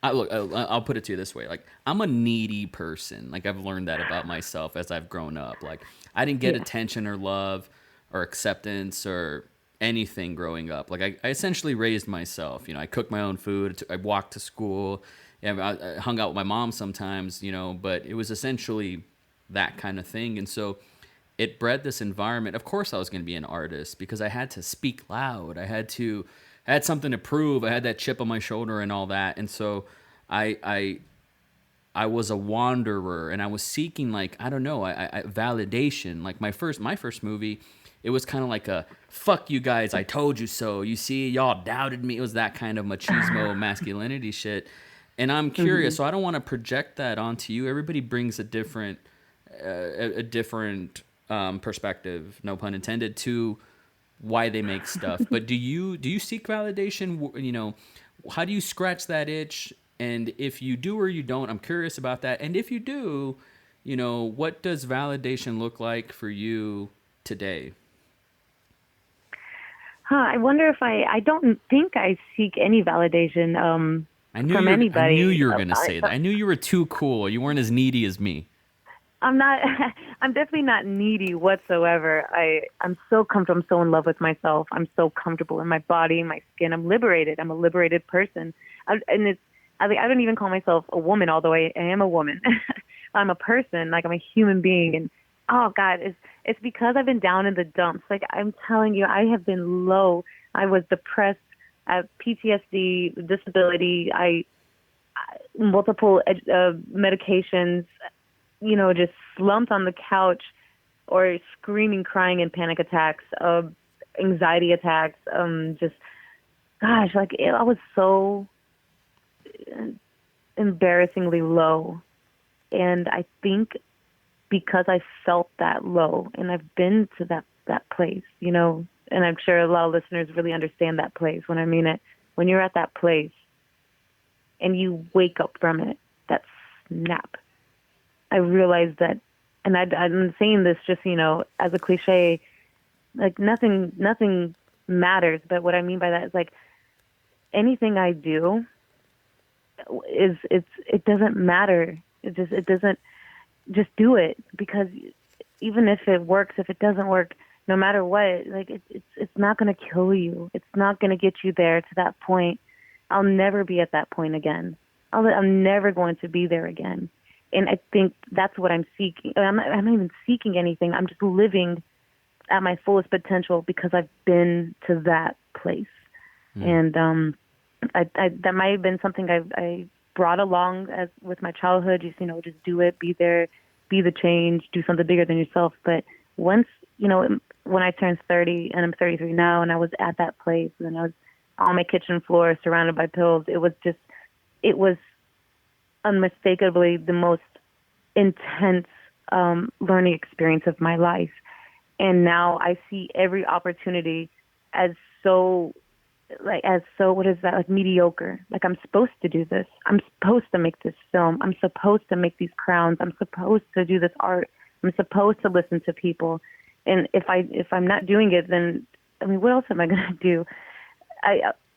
I'll put it to you this way. Like, I'm a needy person. Like, I've learned that about myself as I've grown up. Like, I didn't get Yeah. attention or love or acceptance or anything growing up. Like, I essentially raised myself. I cooked my own food. I walked to school. Yeah, I hung out with my mom sometimes, but it was essentially that kind of thing. And so it bred this environment. Of course, I was going to be an artist because I had to speak loud. I had something to prove. I had that chip on my shoulder and all that. And so I was a wanderer and I was seeking, like, I don't know, I validation. Like my first movie, it was kind of like a fuck you guys, I told you so. You see, y'all doubted me. It was that kind of machismo masculinity shit. And I'm curious, so I don't want to project that onto you. Everybody brings a different perspective, no pun intended, to why they make stuff. But do you seek validation? How do you scratch that itch? And if you do or you don't, I'm curious about that. And if you do, what does validation look like for you today? I wonder if I don't think I seek any validation from anybody. I knew you were going to say that. I knew you were too cool. You weren't as needy as me. I'm not. I'm definitely not needy whatsoever. I'm so comfortable. I'm so in love with myself. I'm so comfortable in my body, my skin. I'm liberated. I'm a liberated person. I don't even call myself a woman, although I am a woman. I'm a person. Like, I'm a human being. And oh God, it's because I've been down in the dumps. Like, I'm telling you, I have been low. I was depressed. I have PTSD, disability. I multiple medications. Just slumped on the couch or screaming, crying in panic attacks, anxiety attacks. Just, gosh, like I was so embarrassingly low. And I think because I felt that low and I've been to that place, and I'm sure a lot of listeners really understand that place when I mean it. When you're at that place and you wake up from it, that snap, I realized that, and I'm saying this just, as a cliche, like nothing matters. But what I mean by that is, like, anything I do it doesn't matter. It doesn't, just do it, because even if it works, if it doesn't work, no matter what, like it's not going to kill you. It's not going to get you there to that point. I'll never be at that point again. I'm never going to be there again. And I think that's what I'm seeking. I'm not even seeking anything. I'm just living at my fullest potential because I've been to that place. And I that might have been something I brought along as with my childhood. Just do it, be there, be the change, do something bigger than yourself. But once, when I turned 30, and I'm 33 now, and I was at that place, and I was on my kitchen floor surrounded by pills, it was unmistakably the most intense learning experience of my life. And now I see every opportunity as what is that, like mediocre. Like, I'm supposed to do this. I'm supposed to make this film. I'm supposed to make these crowns. I'm supposed to do this art. I'm supposed to listen to people. And if I'm not doing it, then what else am I going to do?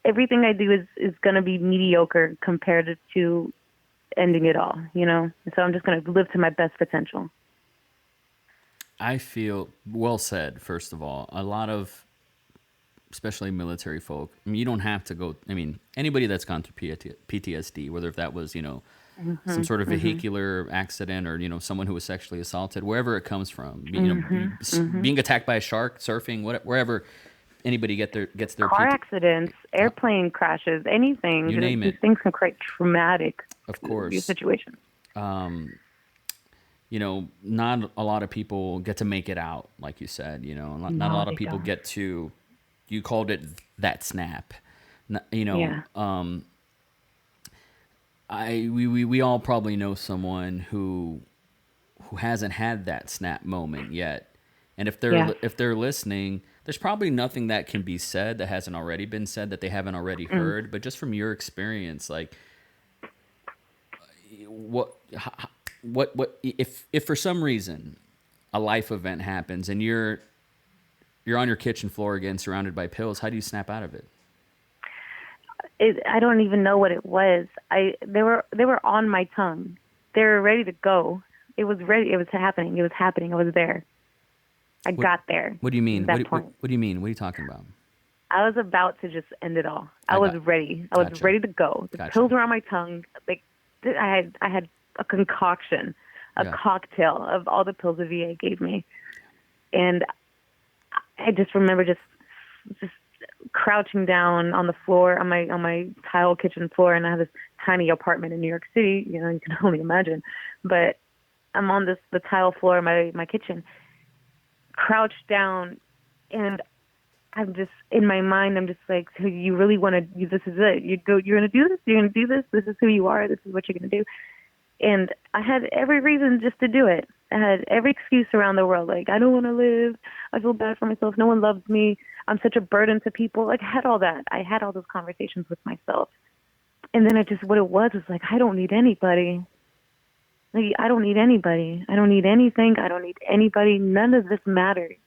Everything I do is going to be mediocre compared to ending it all, So I'm just going to live to my best potential. I feel well said. First of all, a lot of, especially military folk, you don't have to go. Anybody that's gone through PTSD, whether if that was, some sort of vehicular accident, or, someone who was sexually assaulted, wherever it comes from, being attacked by a shark, surfing, wherever anybody gets their car accidents, airplane crashes, anything. You name it. These things can create traumatic, of course, situations. Not a lot of people get to make it out, like you said. Not a lot of people get to. You called it that snap. Yeah. We all probably know someone who hasn't had that snap moment yet, and if they're listening, there's probably nothing that can be said that hasn't already been said, that they haven't already heard. But just from your experience, like, what if for some reason a life event happens and you're on your kitchen floor again, surrounded by pills. How do you snap out of it? I don't even know what it was. They were on my tongue. They were ready to go. It was ready. It was happening. It was happening. I was there. I got there. What do you mean? What do you mean? What are you talking about? I was about to just end it all. I was ready. I was ready to go. The pills were on my tongue. Like I had a concoction, a cocktail of all the pills the VA gave me, and I just remember just crouching down on the floor on my tile kitchen floor, and I have this tiny apartment in New York City. You know, you can only imagine. But I'm on the tile floor of my kitchen, crouched down, and I'm just in my mind. I'm just like, so you really want to? This is it. You're gonna do this. You're gonna do this. This is who you are. This is what you're gonna do. And I had every reason just to do it. I had every excuse around the world. Like, I don't want to live. I feel bad for myself. No one loves me. I'm such a burden to people. Like, I had all that. I had all those conversations with myself. And then what it was like, I don't need anybody. Like, I don't need anybody. I don't need anything. I don't need anybody. None of this matters.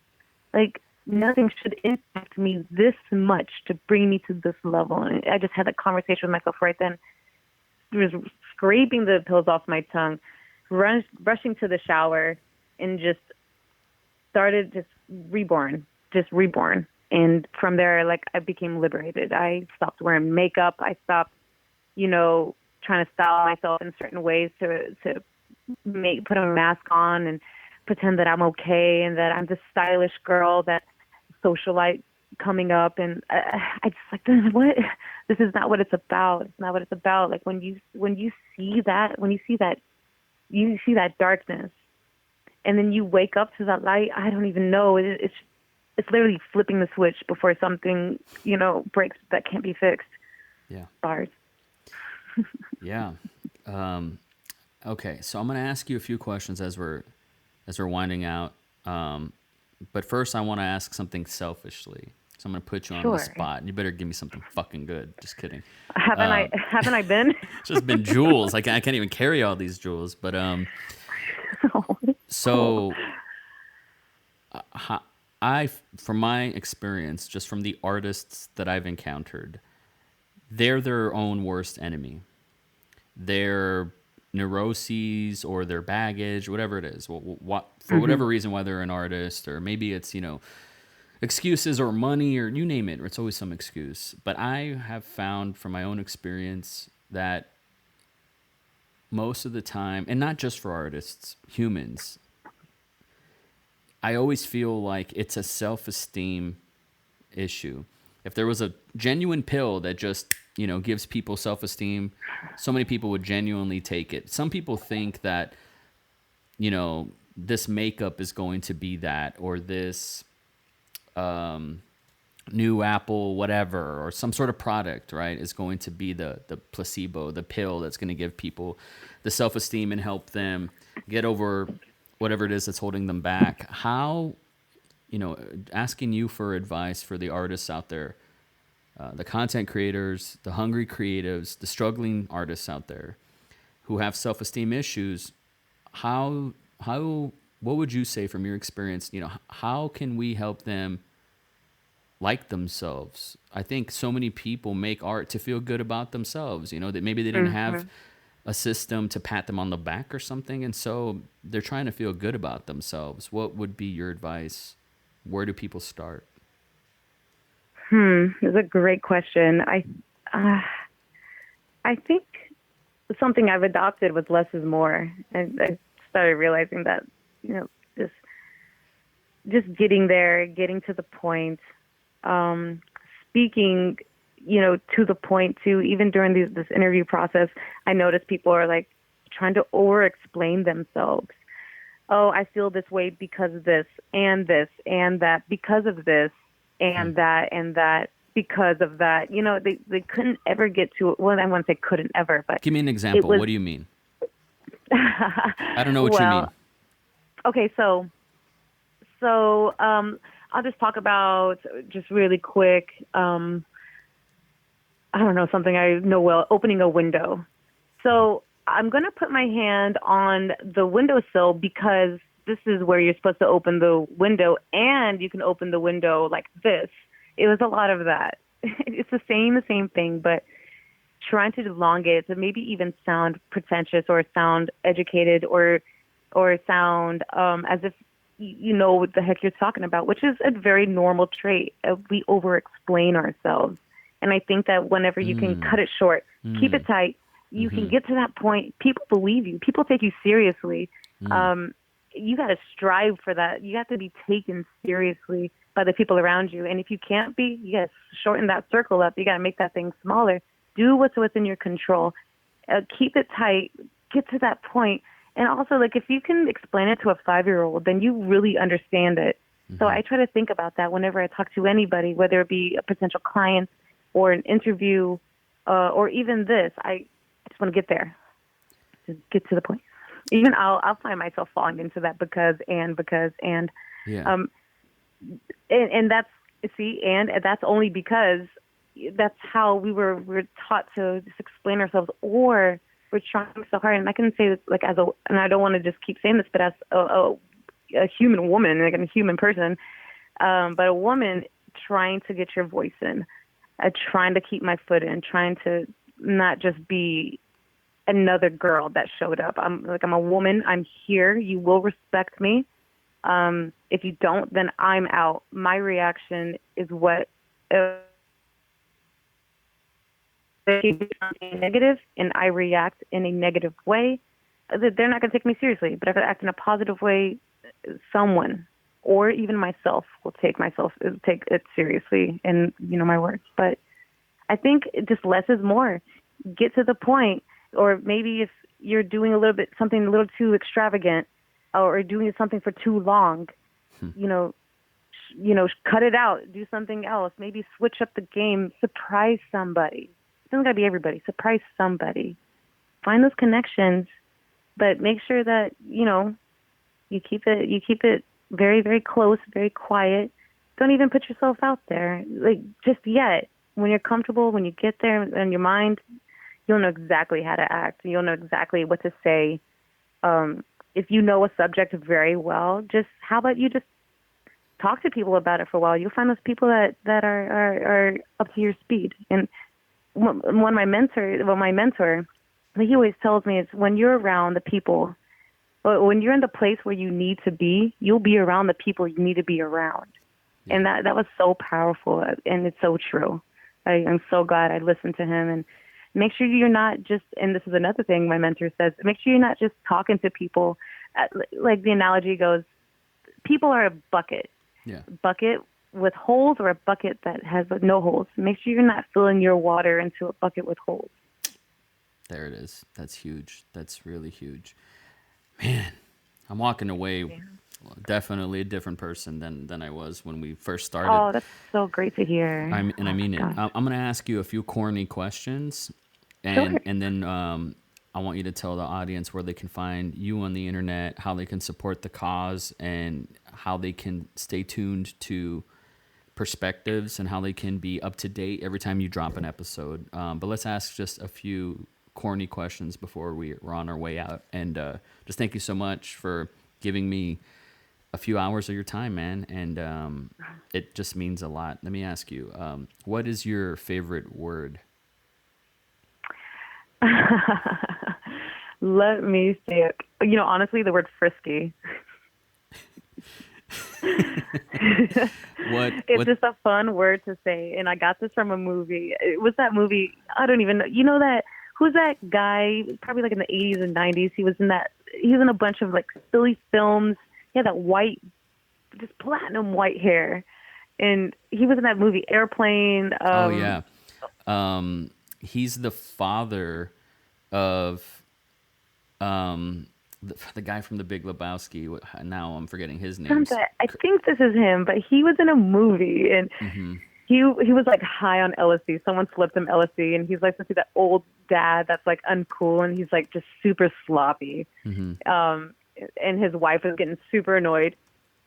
Like, nothing should impact me this much to bring me to this level. And I just had that conversation with myself right then. Was scraping the pills off my tongue, rushing to the shower, and just started reborn. And from there, like, I became liberated. I stopped wearing makeup. I stopped, trying to style myself in certain ways to put a mask on and pretend that I'm okay and that I'm this stylish girl, that socialite coming up. And I just like, what? This is not what it's about. It's not what it's about. Like, when you see that darkness, and then you wake up to that light. I don't even know. It's literally flipping the switch before something, breaks that can't be fixed. Yeah. Bars. Yeah. Okay. So I'm going to ask you a few questions as we're winding out. But first I want to ask something selfishly. So I'm going to put you on the spot. You better give me something fucking good. Just kidding. Haven't I been? It's just been jewels. I can't even carry all these jewels. But so from my experience, just from the artists that I've encountered, they're their own worst enemy. Their neuroses or their baggage, whatever it is, for whatever reason, why they're an artist, or maybe it's, excuses or money or you name it, or it's always some excuse. But I have found from my own experience that most of the time, and not just for artists, humans, I always feel like it's a self-esteem issue. If there was a genuine pill that just, gives people self-esteem, so many people would genuinely take it. Some people think that, this makeup is going to be that, or this new Apple whatever, or some sort of product, right, is going to be the placebo, the pill that's going to give people the self-esteem and help them get over whatever it is that's holding them back. How, asking you for advice for the artists out there, the content creators, the hungry creatives, the struggling artists out there who have self-esteem issues, what would you say from your experience, how can we help them like themselves? I think so many people make art to feel good about themselves, that maybe they didn't have a system to pat them on the back or something, and so they're trying to feel good about themselves. What would be your advice? Where do people start? It's a great question. I think something I've adopted was less is more. And I started realizing that, just getting there, getting to the point, speaking, to the point too. Even during this interview process, I noticed people are like trying to over-explain themselves. Oh, I feel this way because of this and that, because of this and that because of that. They couldn't ever get to it. Well, I wouldn't say couldn't ever, but give me an example. What do you mean? I don't know what you mean. Okay, so I'll just talk about just really quick. I don't know, something I know well, opening a window. So I'm going to put my hand on the windowsill because this is where you're supposed to open the window, and you can open the window like this. It was a lot of that. It's the same thing, but trying to elongate it to maybe even sound pretentious or sound educated or sound as if you know what the heck you're talking about, which is a very normal trait. We over-explain ourselves. And I think that whenever you can cut it short, keep it tight, you can get to that point. People believe you. People take you seriously. You got to strive for that. You have to be taken seriously by the people around you. And if you can't be, you got to shorten that circle up. You got to make that thing smaller. Do what's within your control. Keep it tight. Get to that point. And also, like, if you can explain it to a 5-year-old, then you really understand it. So I try to think about that whenever I talk to anybody, whether it be a potential client or an interview or even this. I just want to get there. Just get to the point. Even I'll find myself falling into that because and and that's that's only because that's how we're taught to just explain ourselves, or we're trying so hard. And I can say this like and I don't want to just keep saying this, but as a human woman, like a human person, but a woman trying to get your voice in, trying to keep my foot in, trying to not just be another girl that showed up. I'm a woman. I'm here. You will respect me. If you don't, then I'm out. My reaction is what negative, and I react in a negative way. They're not going to take me seriously. But if I act in a positive way, someone or even myself will take it seriously, and my words. But I think just less is more. Get to the point. Or maybe if you're doing something a little too extravagant, or doing something for too long, cut it out. Do something else. Maybe switch up the game. Surprise somebody. It doesn't gotta be everybody. Surprise somebody. Find those connections, but make sure that you keep it very, very close, very quiet. Don't even put yourself out there, like, just yet. When you're comfortable, when you get there in your mind, you'll know exactly how to act. You'll know exactly what to say. If you know a subject very well, how about you just talk to people about it for a while? You'll find those people that are up to your speed. And my mentor, he always tells me is when you're around the people, when you're in the place where you need to be, you'll be around the people you need to be around. Yeah. And that was so powerful, and it's so true. I'm so glad I listened to him. And make sure you're not just, and this is another thing my mentor says, make sure you're not just talking to people. Like the analogy goes, people are a bucket. Yeah. Bucket with holes or a bucket that has no holes. Make sure you're not filling your water into a bucket with holes. There it is. That's huge. That's really huge. Man, I'm walking away definitely a different person than I was when we first started. Oh, that's so great to hear. I mean it. I'm going to ask you a few corny questions, and then I want you to tell the audience where they can find you on the internet, how they can support the cause, and how they can stay tuned to perspectives, and how they can be up to date every time you drop an episode. But let's ask just a few corny questions before we're on our way out. And just thank you so much for giving me a few hours of your time, man. And it just means a lot. Let me ask you, what is your favorite word? Let me say it. Honestly, the word frisky. It's just a fun word to say. And I got this from a movie. It was that movie. I don't even know. Who's that guy? Probably like in the 80s and 90s. He was in a bunch of like silly films. He had that white, just platinum white hair. And he was in that movie Airplane. Oh yeah. He's the father of the guy from The Big Lebowski. Now I'm forgetting his name. I think this is him, but he was in a movie, and he was like high on LSD. Someone slipped him LSD, and he's like to see that old dad that's like uncool, and he's like just super sloppy. And his wife is getting super annoyed,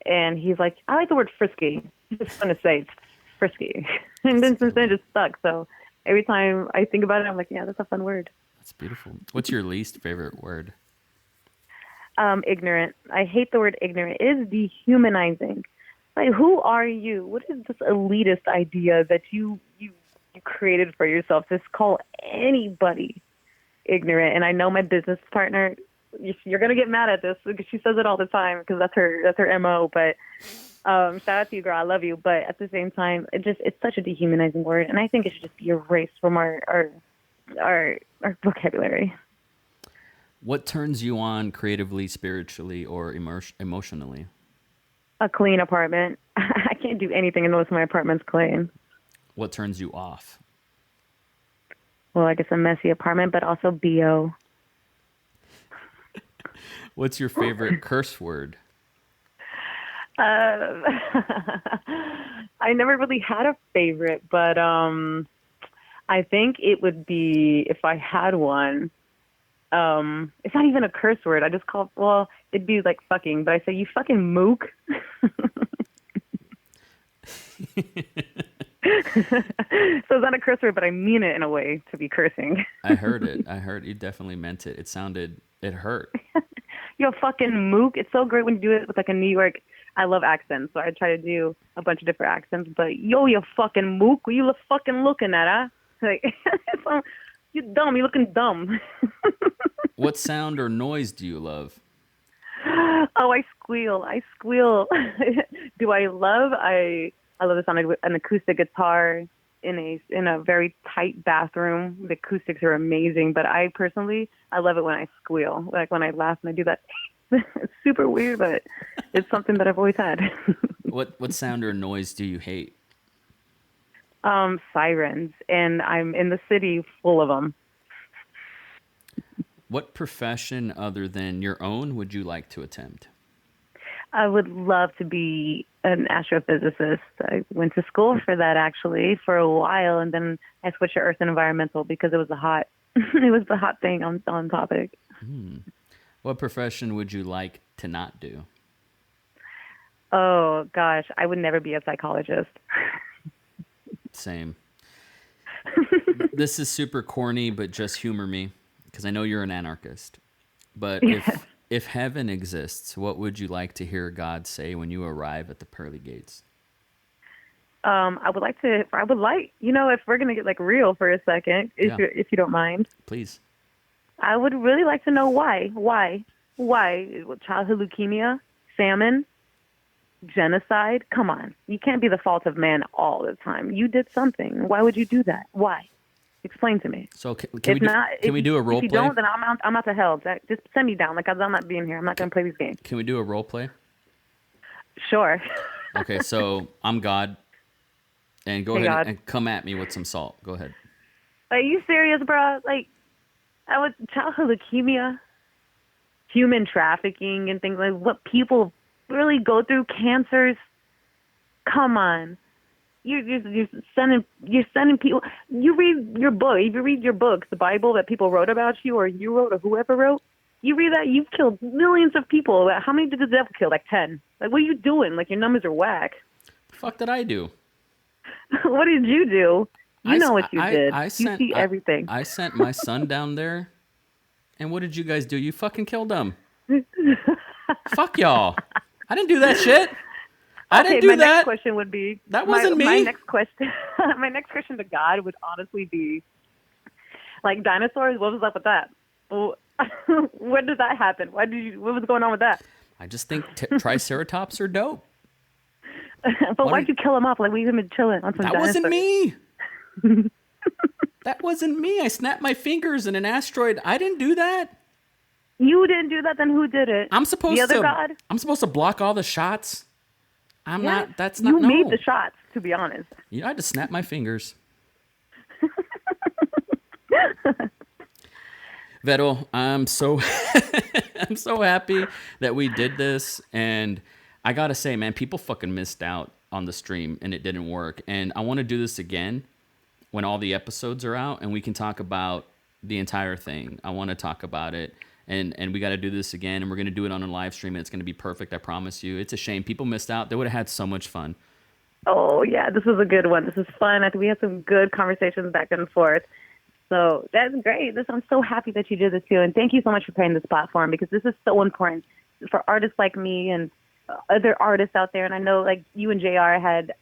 and he's like, I like the word frisky. It's just fun to say, it's frisky. And then since then it just stuck. So every time I think about it, I'm like, yeah, that's a fun word. That's beautiful. What's your least favorite word? Ignorant. I hate the word ignorant. It is dehumanizing. Like, who are you? What is this elitist idea that you created for yourself? Just call anybody ignorant. And I know my business partner, you're gonna get mad at this because she says it all the time because that's her MO. But shout out to you, girl. I love you. But at the same time, it's such a dehumanizing word, and I think it should just be erased from our vocabulary. What turns you on creatively, spiritually, or emotionally? A clean apartment. I can't do anything unless my apartment's clean. What turns you off? Well, I guess a messy apartment, but also BO. What's your favorite curse word? I never really had a favorite, but I think it would be, if I had one, it's not even a curse word. I just call it, well, it'd be like fucking, but I say, you fucking mook. So it's not a curse word, but I mean it in a way to be cursing. I heard it. You definitely meant it. It hurt. Yo, fucking mook. It's so great when you do it with like a New York. I love accents, so I try to do a bunch of different accents. But yo, you fucking mook. What you fucking looking at, huh? Like, you dumb. You looking dumb. What sound or noise do you love? Oh, I squeal. Do I love? I love the sound of an acoustic guitar in a very tight bathroom. The acoustics are amazing, but I love it when I squeal. Like when I laugh and I do that. It's super weird, but it's something that I've always had. What sound or noise do you hate? Sirens, and I'm in the city full of them. What profession other than your own would you like to attempt? I would love to be an astrophysicist. I went to school for that actually for a while, and then I switched to Earth and Environmental because it was the hot thing on topic. What profession would you like to not do? Oh gosh, I would never be a psychologist. Same. This is super corny, but just humor me because I know you're an anarchist. But Yes. if heaven exists, what would you like to hear God say when you arrive at the pearly gates? I would like, if we're going to get like real for a second, if you don't mind. Please. I would really like to know why. Childhood leukemia, famine, genocide. Come on. You can't be the fault of man all the time. You did something. Why would you do that? Why? Explain to me. So can we do a role play? If you don't, then I'm out to hell. Just send me down. Like, I'm not being here. I'm not going to play these games. Can we do a role play? Sure. Okay, so I'm God. And go Hey, ahead God. and come at me with some salt. Go ahead. Are you serious, bro? Like, I was childhood leukemia, human trafficking, and things like what people really go through. Cancers. Come on, you're sending people. You read your book. If you read your books, the Bible that people wrote about you, or you wrote, or whoever wrote. You read that, you've killed millions of people. How many did the devil kill? Like 10. Like, what are you doing? Like, your numbers are whack. The fuck did I do? What did you do? You know what you did. You see everything. I sent my son down there, and what did you guys do? You fucking killed him. Fuck y'all. I didn't do that shit. I didn't do that. My next question would be... That wasn't me. My next question to God would honestly be, like, dinosaurs, what was up with that? When did that happen? What was going on with that? I just think Triceratops are dope. But why'd you kill him off? Like, we've been chilling on some That dinosaurs. wasn't me. That wasn't me. I snapped my fingers in an asteroid. I didn't do that. You didn't do that, then who did it? I'm supposed the other God? I'm supposed to block all the shots. I'm Yeah. not. That's not. You no. made the shots, to be honest. I had to snap my fingers. Vero, I'm so I'm so happy that we did this, and I gotta say, man, people fucking missed out on the stream and it didn't work. And I want to do this again when all the episodes are out and we can talk about the entire thing. I want to talk about it, and we got to do this again, and we're gonna do it on a live stream, and it's gonna be perfect. I promise you. It's a shame people missed out. They would have had so much fun. Oh yeah, this was a good one. This is fun. I think we had some good conversations back and forth. So that's great. I'm so happy that you did this too. And thank you so much for creating this platform, because this is so important for artists like me and other artists out there. And I know like you and JR had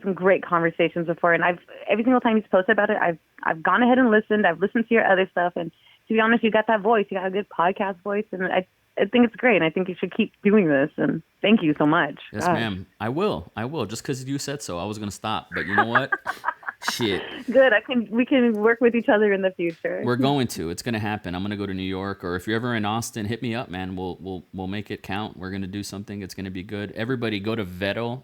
some great conversations before. And every single time he's posted about it, I've gone ahead and listened. I've listened to your other stuff. And to be honest, you got that voice. You got a good podcast voice. And I think it's great. And I think you should keep doing this. And thank you so much. Yes, ma'am. I will. Just because you said so. I was going to stop. But you know what? Shit. Good. We can work with each other in the future. We're going to. It's going to happen. I'm going to go to New York, or if you're ever in Austin, hit me up, man. We'll make it count. We're going to do something. It's going to be good. Everybody go to vero.nyc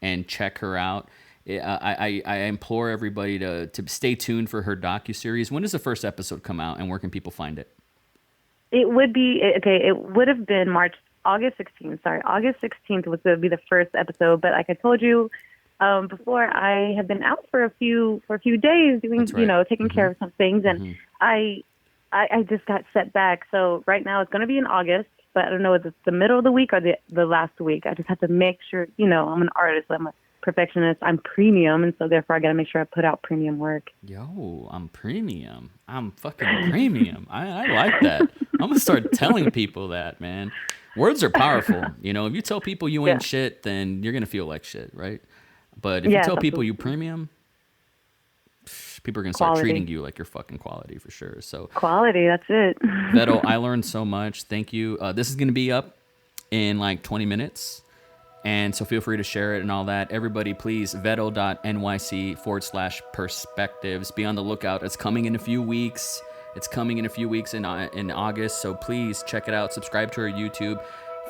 and check her out. I implore everybody to stay tuned for her docuseries. When does the first episode come out, and where can people find it? It would have been August 16th. Sorry, August 16th was going to be the first episode. But like I told you before, I have been out for a few days doing, taking care of some things, and I just got set back. So right now it's going to be in August, but I don't know if it's the middle of the week or the last week. I just have to make sure, I'm an artist. I'm a perfectionist. I'm premium, and so therefore I got to make sure I put out premium work. Yo, I'm premium. I'm fucking premium. I like that. I'm gonna start telling people that, man. Words are powerful. If you tell people you ain't shit, then you're gonna feel like shit, right? But if you tell people you premium, people are gonna start treating you like you're fucking quality for sure. So quality, that's it. Veto, I learned so much. Thank you. This is gonna be up in like 20 minutes. And so feel free to share it and all that. Everybody, please, veto.nyc/perspectives. Be on the lookout. It's coming in a few weeks. in August. So please check it out. Subscribe to her YouTube.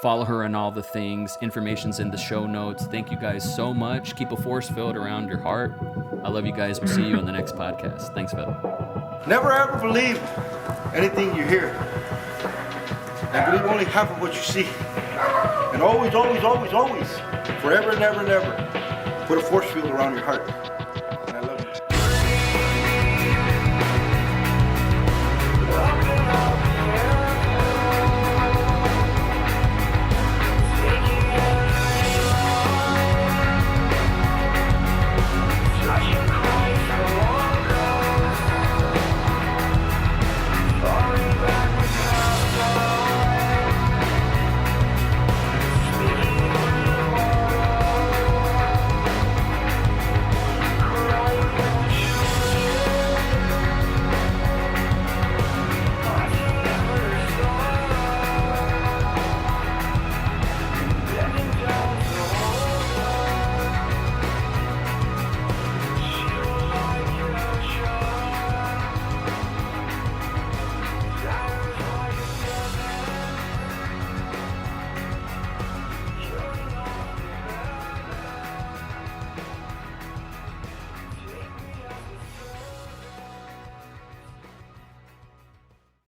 Follow her on all the things. Information's in the show notes. Thank you guys so much. Keep a force field around your heart. I love you guys. We'll see you on the next podcast. Thanks, Veto. Never ever believe anything you hear. And believe only half of what you see. And always, always, always, always, forever and ever and ever, put a force field around your heart.